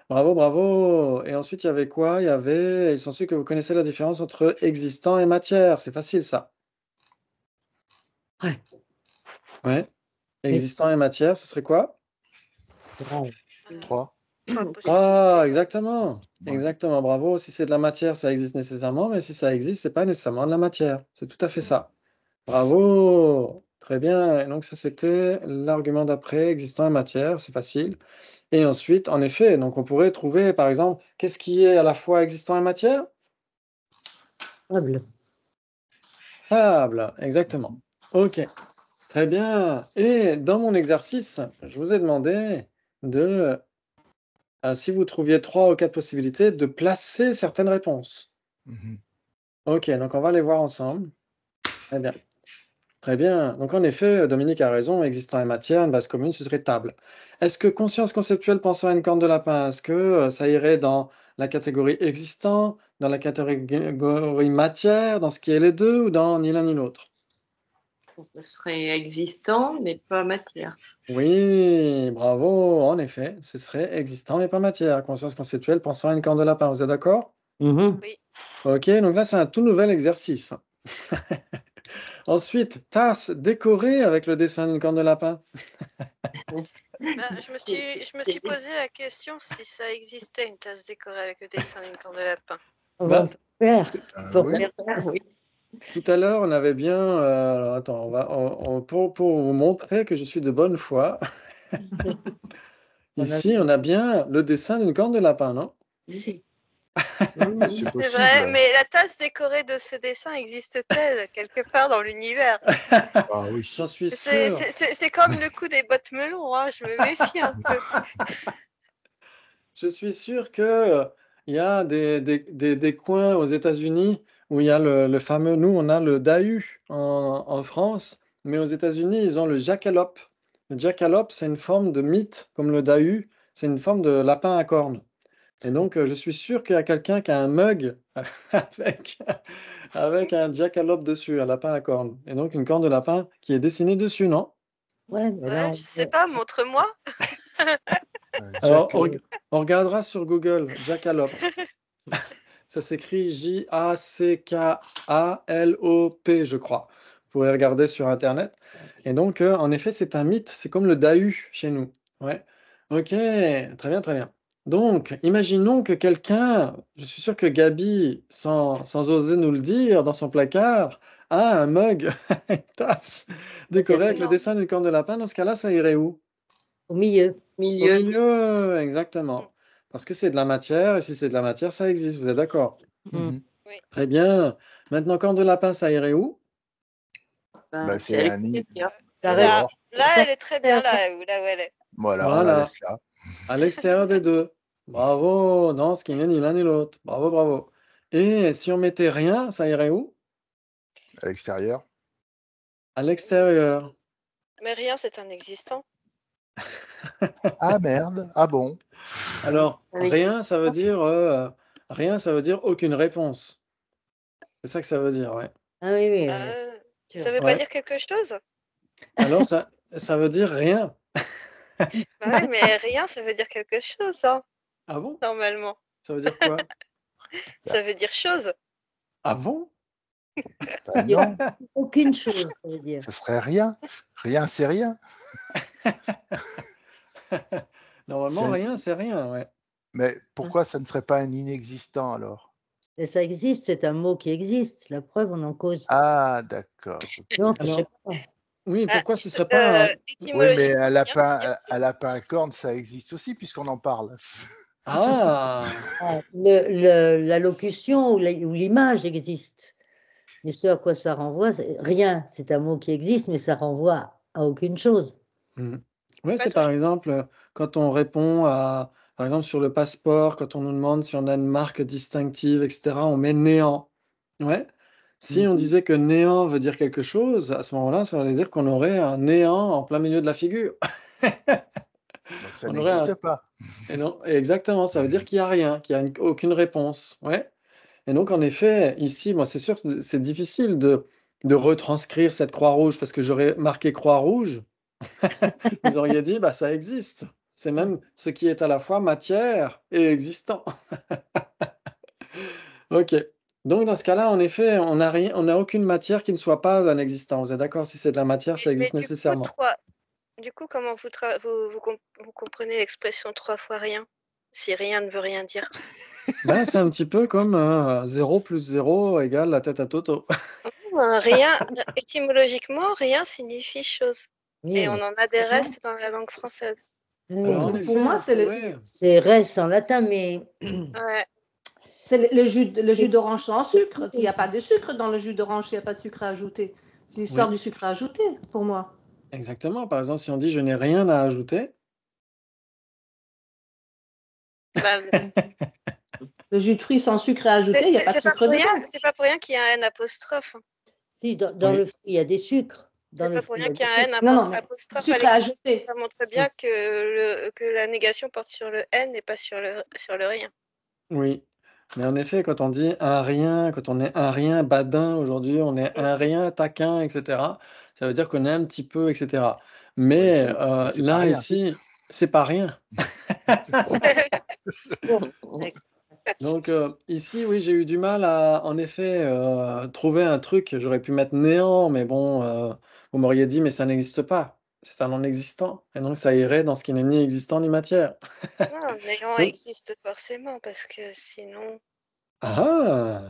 Bravo, bravo. Et ensuite, il y avait quoi? Il s'ensuit que vous connaissez la différence entre existant et matière. C'est facile, ça. Ouais. Ouais. Existant et matière, ce serait quoi? Bravo. 3. Trois Ah, possibilités. exactement. Ouais. Exactement, bravo. Si c'est de la matière, ça existe nécessairement, mais si ça existe, c'est pas nécessairement de la matière. C'est tout à fait ça. Bravo. Très bien. Et donc, ça, c'était l'argument d'après, existant et matière, c'est facile. Et ensuite, en effet, donc on pourrait trouver, par exemple, qu'est-ce qui est à la fois existant et matière? Table. Table, exactement. OK, très bien. Et dans mon exercice, je vous ai demandé de, si vous trouviez 3 ou 4 possibilités, de placer certaines réponses. Mhm. OK, donc on va les voir ensemble. Très bien. Très bien. Donc en effet, Dominique a raison, existant et matière, une base commune, ce serait table. Est-ce que conscience conceptuelle pensant à une corne de lapin, est-ce que ça irait dans la catégorie existant, dans la catégorie matière, dans ce qui est les deux, ou dans ni l'un ni l'autre? Ça serait existant, mais pas matière. Oui, bravo, en effet, ce serait existant mais pas matière. Conscience conceptuelle pensant à une corne de lapin, vous êtes d'accord? Mhm. Ok, donc là c'est un tout nouvel exercice. Ensuite, tasse décorée avec le dessin d'une corne de lapin. Je me suis posé la question si ça existait une tasse décorée avec le dessin d'une corne de lapin. On Bah, va faire. Oui. Oui. Tout à l'heure, on avait bien. Alors, attends, pour vous montrer que je suis de bonne foi, ici, on a bien le dessin d'une corne de lapin, non? Si. C'est C'est possible. vrai, mais la tasse décorée de ce dessin existe-t-elle quelque part dans l'univers? Ah oui. J'en suis sûr. C'est comme le coup des bottes melons, hein, je me méfie un peu. Je suis sûr que il y a des coins aux États-Unis où il y a le fameux. Nous, on a le Dahu en France, mais aux États-Unis, ils ont le jackalope. Le jackalope, c'est une forme de mythe, comme le Dahu, c'est une forme de lapin à cornes. Et donc, je suis sûr qu'il y a quelqu'un qui a un mug avec, avec un jackalope dessus, un lapin à cornes. Et donc, une corne de lapin qui est dessinée dessus, non? Ouais, mais là, Ouais, je sais pas, montre-moi. Alors, Jack, on regardera sur Google, jackalope. Ça s'écrit Jackalope, je crois. Vous pourrez regarder sur Internet. Et donc, en effet, c'est un mythe. C'est comme le Dahu chez nous. Ouais. Ok, très bien, très bien. Donc, imaginons que quelqu'un, je suis sûr que Gabi, sans oser nous le dire, dans son placard, a un mug, une tasse décorée avec le Non. dessin d'une corne de lapin. Dans ce cas-là, ça irait où? au milieu. Au Milieu. milieu, exactement. Parce que c'est de la matière, et si c'est de la matière, ça existe. Vous êtes d'accord? Mhm. Très bien. Maintenant, corne de lapin, ça irait où? Bah, C'est c'est à un l'extérieur. La Là, dehors. là, elle est très bien là où elle est. Voilà, on la Voilà, laisse là. à l'extérieur des deux. Bravo, non, ce qui n'est ni l'un ni l'autre. Bravo, bravo. Et si on mettait rien, ça irait où? À l'extérieur. À l'extérieur. Mais rien, c'est un existant. Ah merde. Ah bon. Alors, Avec- rien, ça veut dire aucune réponse. C'est ça que ça veut dire, ouais. Ah oui, oui. Ça veut pas Ouais. dire quelque chose? Alors, ça veut dire rien. Bah oui, mais rien, ça veut dire quelque chose, hein, Ah bon? normalement. Ça veut dire quoi? Ça veut dire chose. Ah bon? Bah, non, Aucune chose, ça veut dire. ce serait rien. Rien, c'est rien. Normalement, C'est- rien, c'est rien, ouais. Mais pourquoi ça ne serait pas un inexistant alors? Et ça existe, c'est un mot qui existe. La preuve, on en cause. Ah d'accord. Non, je sais Alors, pas. oui, Ah, pourquoi ce serait pas un... Oui, mais étymologiquement, rien veut dire un lapin à cornes, ça existe aussi puisqu'on en parle. Ah! Ah, la locution ou l'image existe. Mais ce à quoi ça renvoie, c'est rien. C'est un mot qui existe, mais ça renvoie à aucune chose. Mmh. Ouais, pas c'est par toujours. exemple, quand on répond à Par exemple, sur le passeport, quand on nous demande si on a une marque distinctive, etc., on met néant. Ouais. Si on disait que néant veut dire quelque chose, à ce moment-là, ça veut dire qu'on aurait un néant en plein milieu de la figure. Donc ça On aurait n'existe pas. Et non, exactement, ça veut dire qu'il n'y a rien, qu'il n'y a aucune réponse. Ouais. Et donc, en effet, ici, moi, c'est sûr que c'est difficile de retranscrire cette croix rouge parce que j'aurais marqué croix rouge. Vous auriez dit, bah, ça existe. C'est même ce qui est à la fois matière et existant. Ok. Donc, dans ce cas-là, en effet, on n'a rien, on n'a aucune matière qui ne soit pas un existant. Vous êtes d'accord? Si c'est de la matière, ça Mais existe nécessairement. du coup, comment vous comprenez l'expression 3 fois rien? Si rien ne veut rien dire. Ben, c'est un petit peu comme 0 plus 0 égale la tête à Toto. Rien, étymologiquement, rien signifie chose. Oui, Et on en a des restes dans la langue française. Alors, en oui. Pour effet, moi, on pourrait. C'est res en latin, mais Ouais. c'est le jus d'orange sans sucre. Il n'y a pas de sucre dans le jus d'orange, il n'y a pas de sucre à ajouter. C'est l'histoire Oui, du sucre à ajouter, pour moi. exactement. Par exemple, si on dit je n'ai rien à ajouter, Bah, Le jus de fruits sans sucre à ajouter, il n'y a pas de c'est pas sucre pour rien, dedans. c'est pas pour rien qu'il y a un N apostrophe. si, dans oui, le fruit, il y a des sucres. Dans C'est le pas pour fruit, il y rien a qu'il des y a un N sucres. Non, non, mais apostrophe à sucre à l'expression. ajouter. Ça montre bien que la négation porte sur le N et pas sur le rien. oui. Mais en effet, quand on dit un rien, quand on est un rien badin aujourd'hui, on est un rien taquin, etc., ça veut dire qu'on est un petit peu, etc. Oui, Mais mais c'est pas là, rien. ici, c'est pas rien. Donc ici, oui, j'ai eu du mal à, en effet, trouver un truc. J'aurais pu mettre néant, mais bon, vous m'auriez dit, mais ça n'existe pas. C'est un non-existant. Et donc, ça irait dans ce qui n'est ni existant ni matière. Non, néant Donc, existe forcément parce que sinon. ah,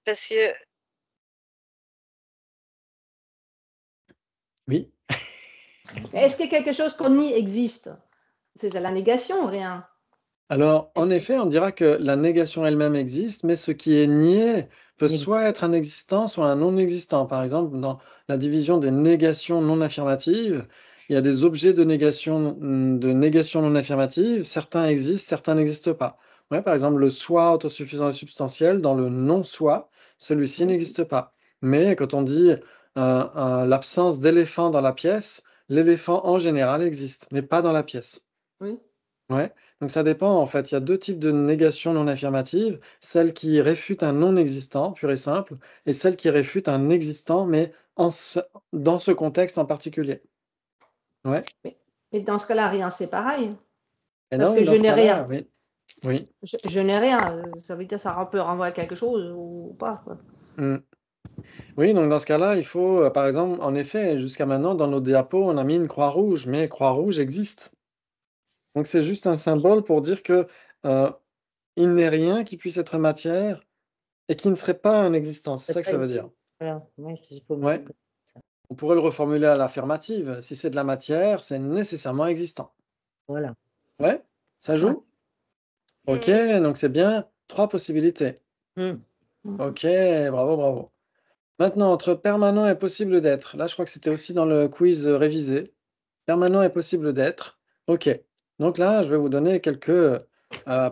Parce que oui. Mais est-ce que quelque chose qu'on nie existe? C'est la négation, rien. Alors, en Est-ce que- effet, on dira que la négation elle-même existe, mais ce qui est nié peut N'existe soit être un existant, soit un non-existant. Par exemple, dans la division des négations non affirmatives, il y a des objets de négation non affirmative. Certains existent, certains n'existent pas. Ouais, par exemple, le soi autosuffisant et substantiel, dans le non-soi, celui-ci n'existe pas. Mais quand on dit l'absence d'éléphant dans la pièce, l'éléphant en général existe, mais pas dans la pièce. Oui. Ouais, donc ça dépend en fait. Il y a deux types de négation non affirmative, celle qui réfute un non-existant, pur et simple, et celle qui réfute un existant, mais dans ce contexte en particulier. Ouais. Mais dans ce cas-là, rien, c'est pareil. Et Parce donc, que dans je ce n'ai cas-là, rien. oui. Oui. Je n'ai rien. Ça veut dire que ça peut renvoyer à quelque chose ou pas, quoi. Mm. Oui, donc dans ce cas-là, il faut, par exemple, en effet, jusqu'à maintenant, dans nos diapos, on a mis une croix rouge, mais croix rouge existe. Donc c'est juste un symbole pour dire que euh, il n'est rien qui puisse être matière et qui ne serait pas un existant. C'est ça que pas ça veut une- dire. Voilà, moi, il faut Ouais. On pourrait le reformuler à l'affirmative. Si c'est de la matière, c'est nécessairement existant. Voilà. Ouais, ça joue? Ok, donc c'est bien 3 possibilités. Hmm. Ok, bravo, bravo. Maintenant, entre permanent et possible d'être. Là, je crois que c'était aussi dans le quiz révisé. Permanent et possible d'être. Ok. Donc là, je vais vous donner quelques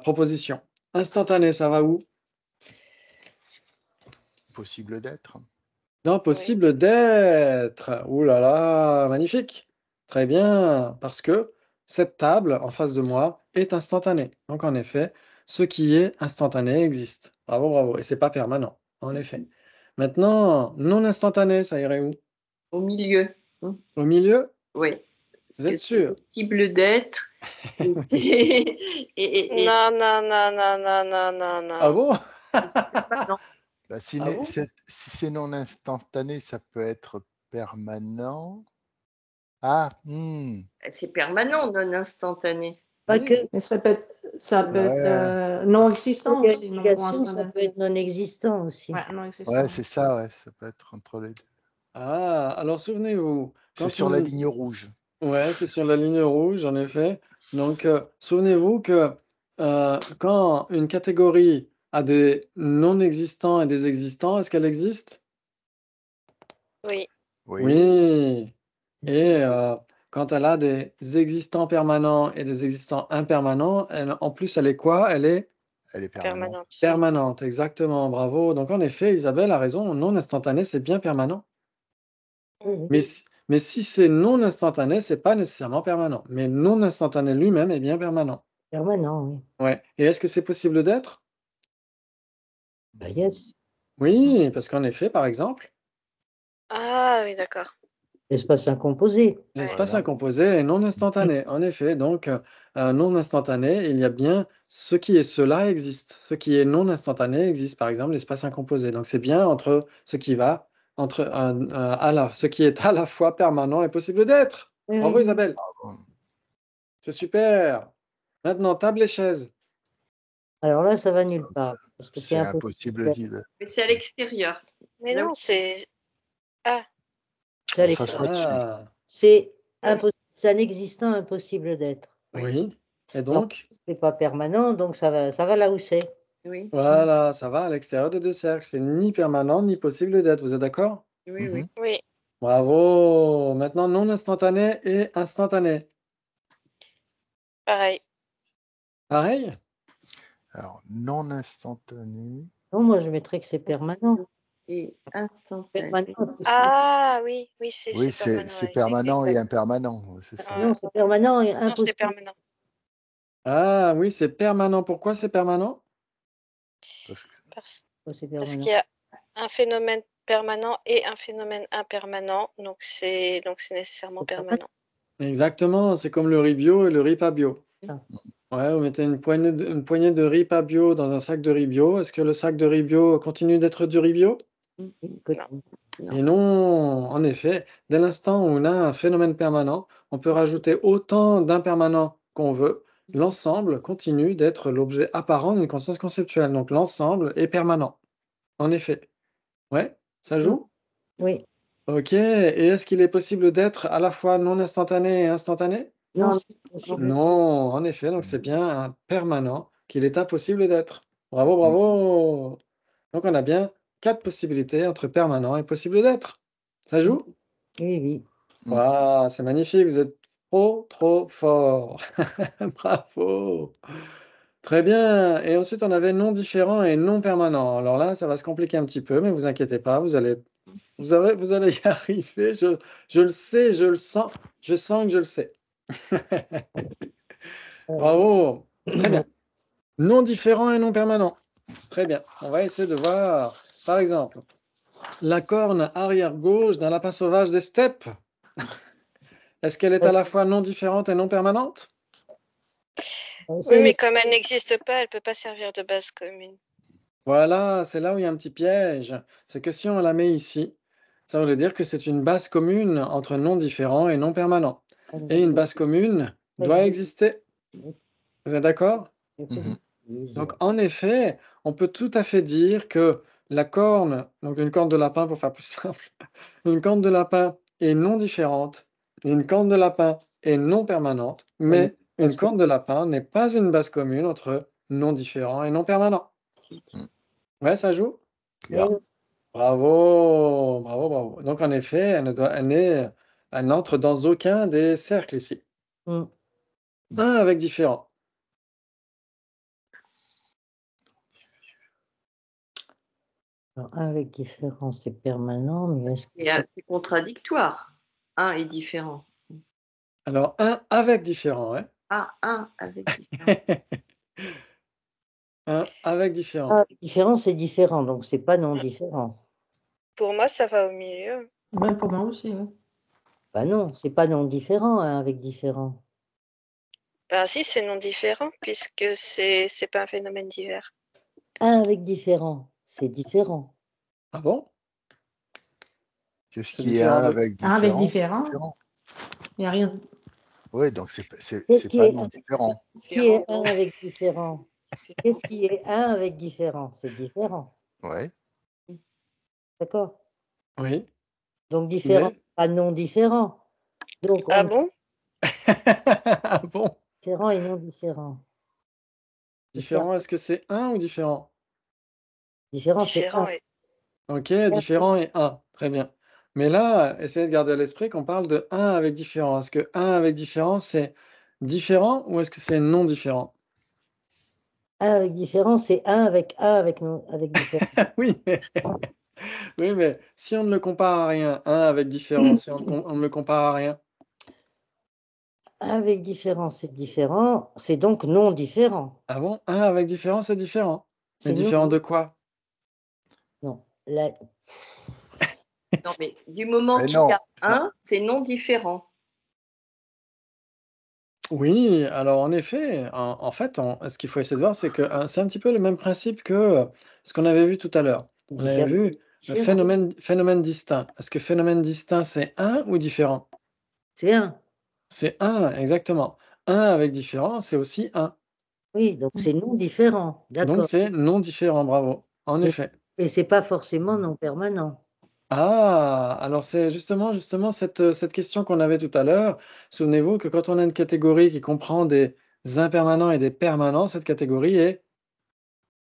propositions. Instantané, ça va où? Possible d'être. Dans possible d'être. Ouh là là, magnifique. Très bien, parce que cette table en face de moi est instantanée. Donc en effet, ce qui est instantané existe. Bravo, bravo. Et c'est pas permanent, en effet. Maintenant, non instantané, ça irait où? Au milieu. Au milieu? Oui. Vous Parce que êtes c'est sûr? possible d'être. Et c'est- et Non, non, non, non, non, non, non, Ah non. bon? c'est permanent. Bah, si Ah bon? si c'est non instantané, ça peut être permanent. Ah, C'est permanent, non instantané. Pas Oui. que. Mais ça peut être ouais, non Il existant y a aussi, une non négation, ça peut être non existant aussi. Ouais, non existant. ouais, c'est ça, ouais, ça peut être entre les deux. Ah, alors souvenez-vous, C'est quand sur la on... ligne rouge. Ouais, c'est sur la ligne rouge, en effet. Donc, souvenez-vous que quand une catégorie a des non-existants et des existants, est-ce qu'elle existe? Oui. Oui, Oui. Et quand elle a des existants permanents et des existants impermanents, en plus, elle est quoi? Elle est Elle est permanente. Permanente. permanente, exactement, bravo. Donc, en effet, Isabelle a raison, non instantané, c'est bien permanent. Oui, oui. Mais si c'est non instantané, c'est pas nécessairement permanent. Mais non instantané lui-même est bien permanent. Permanent, oui. Ouais. Et est-ce que c'est possible d'être? Bah, yes. Oui, parce qu'en effet, par exemple, Ah oui, d'accord. L'espace incomposé. l'espace Voilà. incomposé est non instantané. En effet, donc non instantané, il y a bien ce qui est cela existe. Ce qui est non instantané existe, par exemple, l'espace incomposé. Donc c'est bien entre ce qui va, entre ce qui est à la fois permanent et possible d'être. Oui, Bravo oui. Isabelle, c'est super. Maintenant, table et chaise. Alors là, ça va nulle part. Parce que c'est C'est impossible. impossible. Mais c'est à l'extérieur. Mais Là non, où- c'est. Ah, C'est à On l'extérieur. s'assoit dessus. Ah, C'est un existant impossible d'être. oui. Et Et en donc, plus, c'est pas permanent, donc ça va là où c'est. Oui, voilà, ça va à l'extérieur de deux cercles. C'est ni permanent ni possible d'être. Vous êtes d'accord? oui, oui. Mhm. oui. Bravo. Maintenant, non instantané et instantané. Pareil. Pareil? Alors, non instantané. Non, moi, je mettrais que c'est permanent. Et instantané. Permanent, impossible. Ah oui, oui, Oui, c'est permanent. c'est oui. permanent et impermanent. C'est ça. Ouais. Non, c'est permanent et Non, c'est impossible. permanent. Ah oui, c'est permanent. Pourquoi c'est permanent? Parce que Parce, C'est parce permanent. qu'il y a un phénomène permanent et un phénomène impermanent, donc c'est nécessairement permanent. Exactement, c'est comme le riz bio et le riz pas bio. Ah. Ouais, vous mettez une poignée de riz pas bio dans un sac de riz bio. Est-ce que le sac de riz bio continue d'être du riz bio? Non. Et non, en effet, dès l'instant où on a un phénomène permanent, on peut rajouter autant d'impermanents qu'on veut. L'ensemble continue d'être l'objet apparent d'une conscience conceptuelle. Donc l'ensemble est permanent. En effet. Ouais, ça joue? Oui. Ok. Et est-ce qu'il est possible d'être à la fois non instantané et instantané? Non, Non, c'est impossible. Non, en effet. Donc c'est bien un permanent qu'il est impossible d'être. Bravo, Mhm. bravo. Donc on a bien 4 possibilités entre permanent et possible d'être. Ça joue? Oui, oui. Mm. Waouh, c'est magnifique, vous êtes trop, trop fort. Bravo. Très bien. Et ensuite, on avait non différent et non permanent. Alors là, ça va se compliquer un petit peu, mais vous inquiétez pas, vous allez y arriver. Je le sais, je le sens, je sens que je le sais. Bravo. Très bien. Non différent et non permanent. Très bien. On va essayer de voir, par exemple, la corne arrière gauche d'un lapin sauvage des steppes. Est-ce qu'elle est à la fois non différente et non permanente? Oui, mais comme elle n'existe pas, elle ne peut pas servir de base commune. Voilà, c'est là où il y a un petit piège. C'est que si on la met ici, ça veut dire que c'est une base commune entre non différent et non permanent. Et une base commune doit exister. Vous êtes d'accord? Mhm. Donc, en effet, on peut tout à fait dire que la corne, donc une corne de lapin pour faire plus simple, une corne de lapin est non différente, une corne de lapin est non permanente, mais une corne de lapin n'est pas une base commune entre non différent et non permanent. Mm. Ouais, ça joue? Yeah. Bravo, bravo, bravo. Donc, en effet, elle n'entre dans aucun des cercles ici. Mm. Un avec différent. Alors, un avec différent, c'est permanent, mais est-ce que C'est contradictoire. Un est différent. Alors, un avec différent, ouais. Ah, un avec différent. Un avec différent. Ah, différent, c'est différent, donc c'est pas non différent. Pour moi, ça va au milieu. Ben, pour moi aussi. Oui. Bah non, c'est pas non différent, un avec différent. Ben si, c'est non différent, puisque c'est pas un phénomène divers. Un avec différent, c'est différent. Ah bon? Qu'est-ce C'est qu'il y a différent de... avec Un avec différent? différent, il n'y a rien. Oui, donc c'est Qu'est-ce qui pas est, non différent. qu'est-ce qui est un avec différent? Qu'est-ce qui est un avec différent? C'est différent, Ouais. d'accord? Oui, Donc différent, mais... pas non différent. Donc Ah on bon? Ah bon? différent et non différent. C'est ça. Différent, est-ce que c'est un ou différent? Différent, c'est un. Différent, et Ok, différent et un. Très bien. Mais là, essayez de garder à l'esprit qu'on parle de un avec différent. Est-ce que un avec différent, c'est différent ou est-ce que c'est non différent? 1 avec différent, c'est 1 avec non avec différent. Oui, mais oui, mais si on ne le compare à rien, un avec différent, si on ne le compare à rien. 1 avec différent, c'est donc non différent. Ah bon? Un avec différent, c'est différent. Mais C'est non différent de quoi? non, la Non, mais du moment Mais qu'il y non, a un, c'est non différent. Oui, alors en effet, en fait, ce qu'il faut essayer de voir, c'est que c'est un petit peu le même principe que ce qu'on avait vu tout à l'heure. On avait différent, vu différent. phénomène distinct. Est-ce que phénomène distinct, c'est un ou différent? C'est 1. C'est un, exactement. Un avec différent, c'est aussi un. Oui, donc c'est non différent, Donc d'accord. c'est non différent, bravo. En Mais effet. c'est pas forcément non permanent. Ah, alors c'est justement cette question qu'on avait tout à l'heure. Souvenez-vous que quand on a une catégorie qui comprend des impermanents et des permanents, cette catégorie est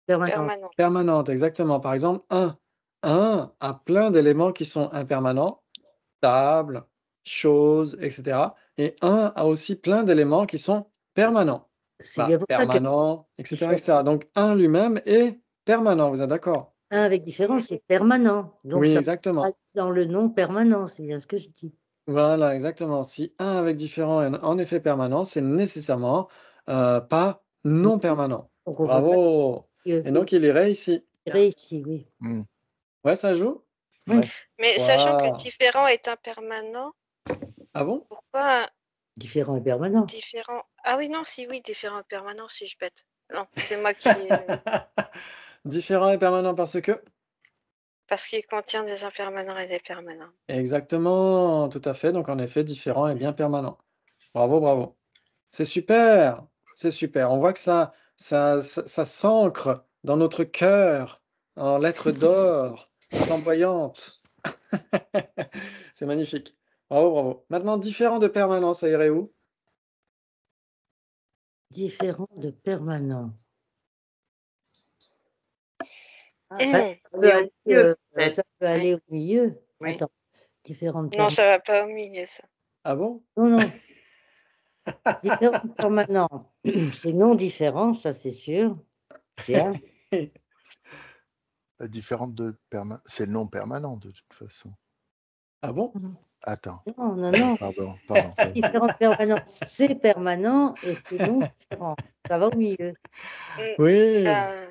Permanent. Permanent. permanente, exactement. Par exemple, un a plein d'éléments qui sont impermanents, table, chose, etc. Et un a aussi plein d'éléments qui sont permanents. C'est bien pour ça que Permanent, etc., différent. etc. Donc un lui-même est permanent, vous êtes d'accord? 1 avec différent, c'est permanent. Donc Oui, ça va exactement. dans le non permanent, c'est bien ce que je dis. Voilà, exactement. Si un avec différent est en effet permanent, c'est nécessairement pas non permanent. Donc on peut pas Bravo! Et donc il irait ici. tirer ici, oui. hmm, Ouais, ça joue? ouais. Mais sachant que Waouh! différent est impermanent, Ah bon? pourquoi Différent et permanent. différent? Ah oui, non, si oui, différent et permanent, si je bête. Non, c'est moi qui. Différent et permanent parce que? Parce qu'il contient des impermanents et des permanents. Exactement, tout à fait. Donc en effet, différent et bien permanent. Bravo, bravo. C'est super, c'est super. On voit que ça s'ancre dans notre cœur en lettres d'or flamboyantes. C'est magnifique. Bravo, bravo. Maintenant, différent de permanent, ça irait où? Différent de permanent. Ah, Bah, Mmh. ça peut aller, peut-être. ça peut aller au milieu. Oui. Attends, différent de Non, permanent. ça va pas au milieu, ça. Ah bon? Non, non, différent de permanent. C'est non différent, ça c'est sûr. C'est 1. Différente de permanent, c'est non permanent de toute façon. Ah bon? Attends, Non, non, non. pardon. Différent de permanent, c'est permanent et c'est non différent. Ça va au milieu. Mmh, Oui. ben,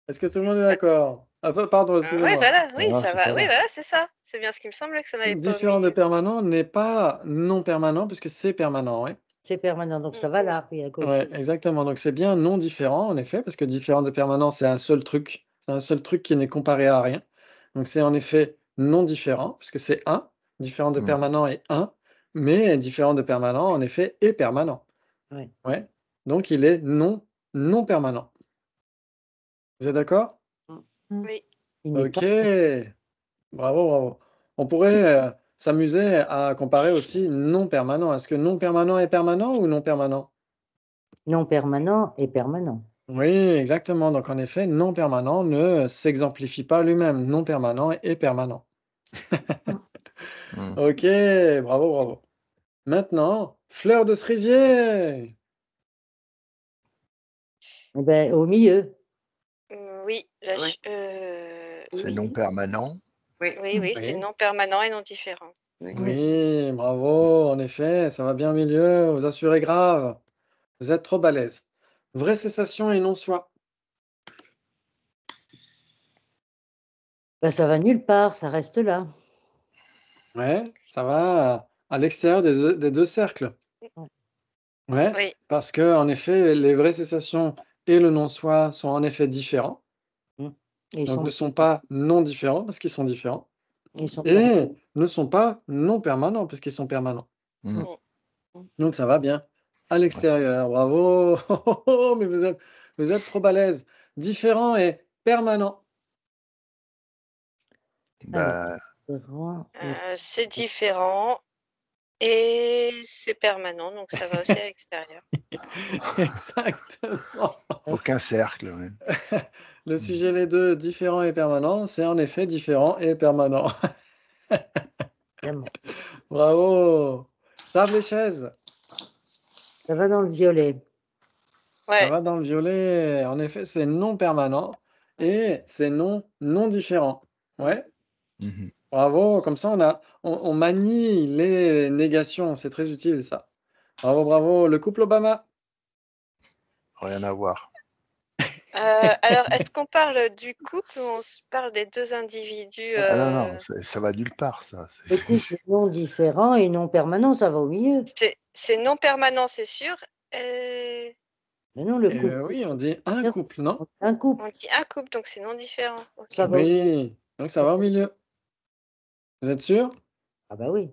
Est-ce que tout le monde est d'accord? Ah, pardon, ouais, excusez-moi. voilà, oui, Ah, ça c'est va. pas Oui, grave. voilà, c'est ça. C'est bien ce qui me semblait que ça n'allait pas au Différent de milieu. permanent n'est pas non permanent puisque c'est permanent, ouais. C'est permanent, donc Mmh. ça va là, oui, à gauche. Ouais, exactement. Donc c'est bien non différent, en effet, parce que différent de permanent, c'est un seul truc. C'est un seul truc qui n'est comparé à rien. Donc c'est en effet non différent, puisque c'est un. Différent de Hmm. permanent est un, mais différent de permanent, en effet, est permanent. Ouais. Ouais. Donc il est non permanent. Vous êtes d'accord? Oui. Il n'est Ok. pas Bravo, bravo. On pourrait s'amuser à comparer aussi non permanent. Est-ce que non permanent est permanent ou non permanent? non permanent et permanent. Oui, exactement. Donc, en effet, non permanent ne s'exemplifie pas lui-même. Non permanent est permanent. Hmm. Ok, bravo, bravo. Maintenant, fleur de cerisier. Eh ben, au milieu. Oui, là, Ouais. C'est Oui. non permanent. Oui. oui, c'est Oui, non permanent et non différent. Oui. oui, bravo. En effet, ça va bien au milieu. Vous assurez grave. Vous êtes trop balèze. Vraie cessation et non soi. Ben, ça va nulle part, ça reste là. Ouais, ça va à l'extérieur des deux cercles. Ouais, Oui. parce que en effet, les vraies cessations et le non-soi sont en effet différents. Et ils Donc sont, ne sont pas non différents parce qu'ils sont différents ils sont permanents. et ne sont pas non permanents parce qu'ils sont permanents. Hmm. Donc ça va bien. À l'extérieur, bravo! Mais vous êtes trop balèze. Différent et permanent. Bah, Différent et C'est différent et c'est permanent, donc ça va aussi à l'extérieur. Exactement. aucun cercle. Ouais. Le sujet, les deux, différent et permanent, c'est en effet différent et permanent. Évidemment. Bravo. Table et chaise. Ça va dans le violet. Ça Ouais. va dans le violet. En effet, c'est non permanent et c'est non différent. Ouais. Mhm. Bravo. Comme ça, on manie les négations. C'est très utile, ça. Bravo, bravo. Le couple Obama. Rien à voir. Alors, est-ce qu'on parle du couple ou on se parle des deux individus Ah non, ça va nulle part, ça. Le couple non différent et non permanent, ça va au milieu. C'est non permanent, c'est sûr. Mais non, le Et, couple, oui, on dit un couple, non? un couple, On dit un couple, donc c'est non différent. Ok. ça va au milieu. Oui. Donc, ça va au milieu. Vous êtes sûr? Ah bah oui.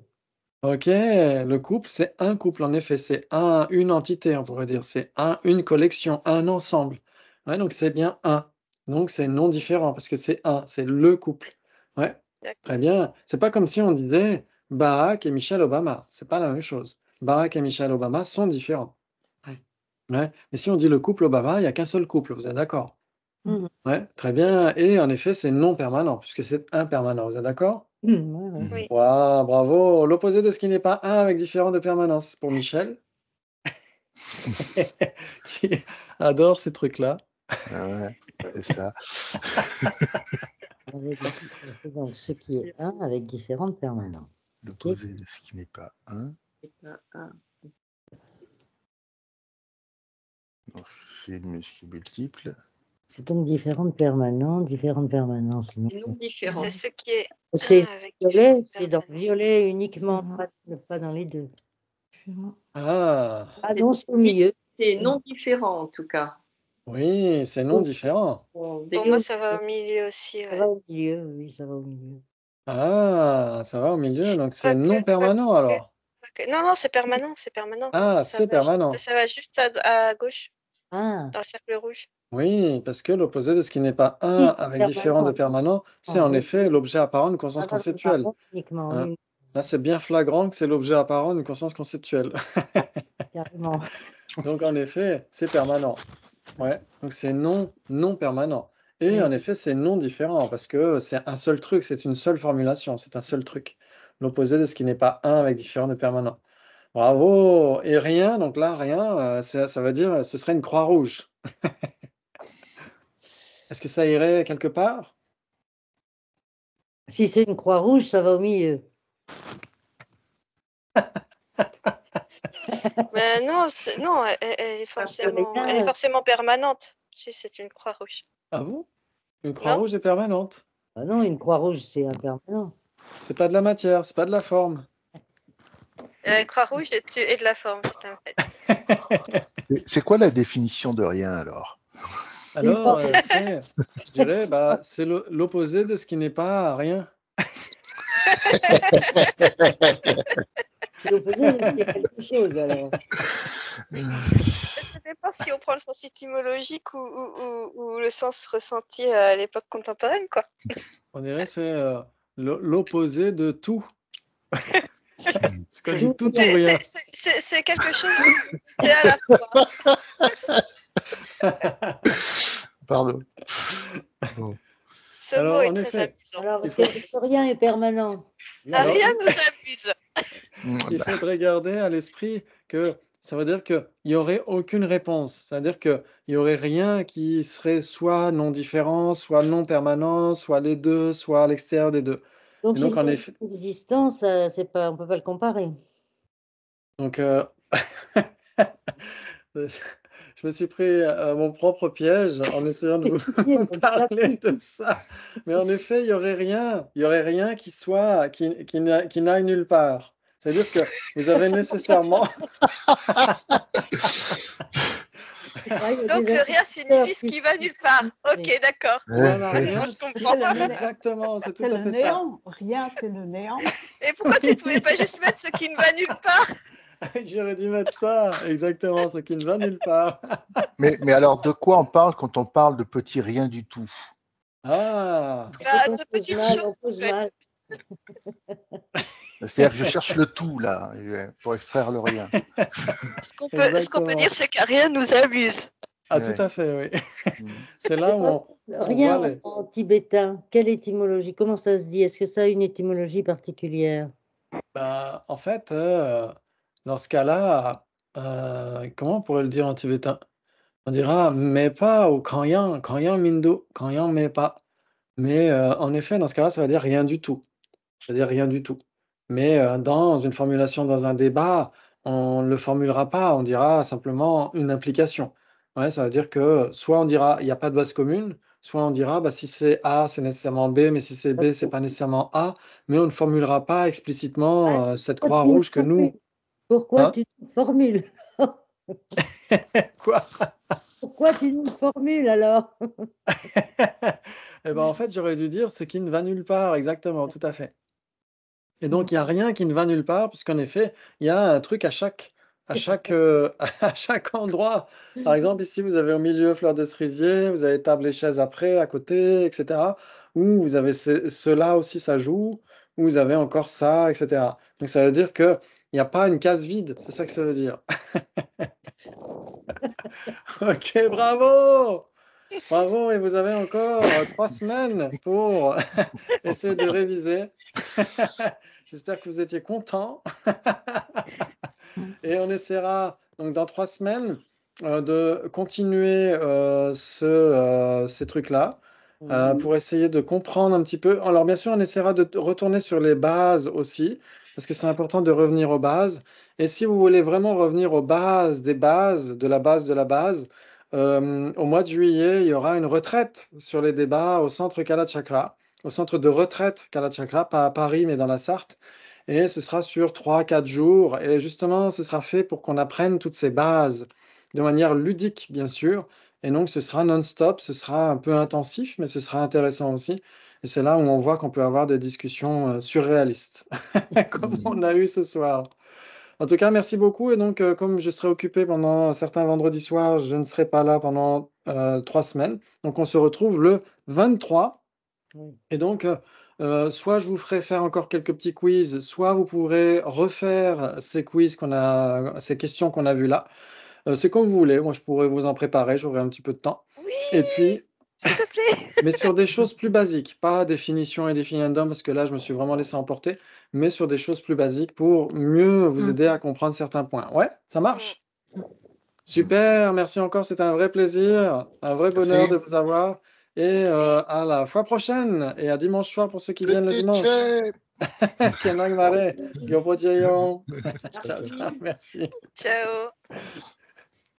Ok, le couple, c'est un couple, en effet, c'est une entité, on pourrait dire, c'est une collection, un ensemble. Ouais, donc c'est bien un. Donc c'est non différent parce que c'est le couple. Ouais, D'accord. très bien. C'est pas comme si on disait Barack et Michelle Obama, c'est pas la même chose. Barack et Michelle Obama sont différents. Ouais. Mais si on dit le couple Obama, il n'y a qu'un seul couple, vous êtes d'accord? Mhm. Ouais, très bien. Et en effet, c'est non permanent puisque c'est impermanent, vous êtes d'accord? Ouais, ouais. Oui. Waouh, bravo. L'opposé de ce qui n'est pas un avec différent de permanence pour Michel, qui adore ces trucs-là. Ouais, c'est ça. C'est donc ce qui est un avec différentes permanents. L'opposé de ce qui n'est pas un. Donc, c'est multiple. C'est donc différentes permanences. Non. Non différent. C'est ce qui est C'est un avec violet, différentes c'est dans permanences. violet uniquement, Mhm. pas dans les deux. Ah, Ah non, c'est au milieu. C'est non différent en tout cas. oui, c'est non différent. On Pour moi, ça va au milieu aussi. Ça Ouais. va au milieu, oui, ça va au milieu. Ah, ça va au milieu, donc c'est Quoique, non permanent alors. Non, c'est permanent, c'est permanent. Ah, c'est permanent. Ça va juste à gauche, Ah, dans le cercle rouge. Oui, parce que l'opposé de ce qui n'est pas un oui, c'est avec différent de permanent, c'est en oui. effet l'objet apparent d'une Ah, conscience dans le conceptuelle. permanent uniquement, Hein. oui, Là, c'est bien flagrant que c'est l'objet apparent d'une conscience conceptuelle. carrément. Donc, en effet, c'est permanent. Ouais, donc c'est non permanent. Et Oui. en effet, c'est non différent parce que c'est un seul truc, c'est une seule formulation, c'est un seul truc. L'opposé de ce qui n'est pas un avec différent de permanent. Bravo! Et rien, donc là, rien, ça veut dire ce serait une croix rouge. Est-ce que ça irait quelque part? Si c'est une croix rouge, ça va au milieu. Mais non, non, elle est forcément permanente. Si c'est une croix rouge. Ah bon? Une croix Non? rouge est permanente. Ah non, une croix rouge, c'est impermanent. C'est pas de la matière, c'est pas de la forme. La croix rouge est de la forme, c'est un fait. C'est quoi la définition de rien alors? Alors, je dirais, c'est l'opposé de ce qui n'est pas rien. C'est l'opposé de ce qui est quelque chose, alors. Ça dépend si on prend le sens étymologique ou le sens ressenti à l'époque contemporaine, quoi. On dirait c'est l'opposé de tout. C'est qu'on dit tout ou rien. C'est quelque chose qui est à la fois. Pardon. Bon. Ce Alors, mot est en très effet, amusant. Alors, parce que rien est permanent. Alors, Rien nous amuse. il faudrait garder à l'esprit que ça veut dire qu'il n'y aurait aucune réponse. C'est-à-dire qu'il n'y aurait rien qui serait soit non différent, soit non permanent, soit les deux, soit à l'extérieur des deux. Donc, Et si donc, en c'est effet, existant, c'est pas, on peut pas le comparer. donc, je me suis pris à mon propre piège en essayant de vous parler de ça. Mais en effet, il y aurait rien qui soit, qui n'aille nulle part. C'est-à-dire que vous avez nécessairement. Donc le rien signifie ce qui va nulle part. Ok, d'accord. Voilà, Ouais. rien, Je comprends. exactement, c'est tout C'est à le fait ça. néant. Rien, c'est le néant. Et pourquoi tu ne pouvais pas juste mettre ce qui ne va nulle part? J'aurais dû mettre ça, exactement, ce qui ne va nulle part. Mais alors, de quoi on parle quand on parle de petit rien du tout? Ah, Bah, On de pose petites mal, choses. on pose mal. C'est-à-dire que je cherche le tout, là, pour extraire le rien. Ce qu'on peut Exactement. dire, c'est qu'un rien nous amuse. Ah, tout Ouais. à fait, oui. Mm. C'est là où on voit Rien les... en tibétain. Quelle étymologie? Comment ça se dit? Est-ce que ça a une étymologie particulière? Bah, en fait, dans ce cas-là, comment on pourrait le dire en tibétain? On dira mais pas ou Kanyang Mindu, Kanyang mais pas. Mais en effet, dans ce cas-là, ça veut dire rien du tout. Ça veut dire rien du tout. Mais dans une formulation, dans un débat, on ne le formulera pas, on dira simplement une implication. Ouais, ça veut dire que soit on dira il n'y a pas de base commune, soit on dira bah, si c'est A, c'est nécessairement B, mais si c'est B, c'est pas nécessairement A, mais on ne formulera pas explicitement cette croix Pourquoi tu rouge que nous nous. formules? Pourquoi Hein? tu nous formules? Quoi? Pourquoi tu nous formules alors? Eh ben, en fait, j'aurais dû dire ce qui ne va nulle part, exactement, tout à fait. Et donc, il n'y a rien qui ne va nulle part, puisqu'en effet, il y a un truc à chaque endroit. Par exemple, ici, vous avez au milieu fleur de cerisier, vous avez table et chaise après, à côté, etc. Ou vous avez cela aussi, ça joue, ou vous avez encore ça, etc. Donc, ça veut dire qu'il n'y a pas une case vide, c'est ça que ça veut dire. Ok, bravo! Bravo, et vous avez encore 3 semaines pour essayer de réviser. J'espère que vous étiez contents. Et on essaiera donc dans 3 semaines de continuer ces trucs-là pour essayer de comprendre un petit peu. Alors bien sûr, on essaiera de retourner sur les bases aussi, parce que c'est important de revenir aux bases. Et si vous voulez vraiment revenir aux bases des bases, de la base de la base, au mois de juillet, il y aura une retraite sur les débats au centre Kalachakra, au centre de retraite Kalachakra, pas à Paris, mais dans la Sarthe. Et ce sera sur 3, 4 jours. Et justement, ce sera fait pour qu'on apprenne toutes ces bases de manière ludique, bien sûr. Et donc, ce sera non-stop, ce sera un peu intensif, mais ce sera intéressant aussi. Et c'est là où on voit qu'on peut avoir des discussions surréalistes, comme on a eu ce soir. En tout cas, merci beaucoup. Et donc, comme je serai occupé pendant certains vendredis soirs, je ne serai pas là pendant 3 semaines. Donc, on se retrouve le 23. Oui. Et donc, soit je vous ferai faire encore quelques petits quiz, soit vous pourrez refaire ces quiz ces questions qu'on a vues là. C'est comme vous voulez. Moi, je pourrais vous en préparer, j'aurai un petit peu de temps. Oui, Et puis, s'il te plaît. mais sur des choses plus basiques, pas définition et définendum, parce que là, je me suis vraiment laissé emporter, mais sur des choses plus basiques pour mieux vous aider à comprendre certains points. Ouais, ça marche? Super, merci encore, c'était un vrai plaisir, un vrai bonheur de Merci. vous avoir. Et à la fois prochaine et à dimanche soir pour ceux qui viennent le Petit dimanche. chef. Kenang Mare, Gyopo Jeon. Ciao, Merci. ciao, merci. Ciao.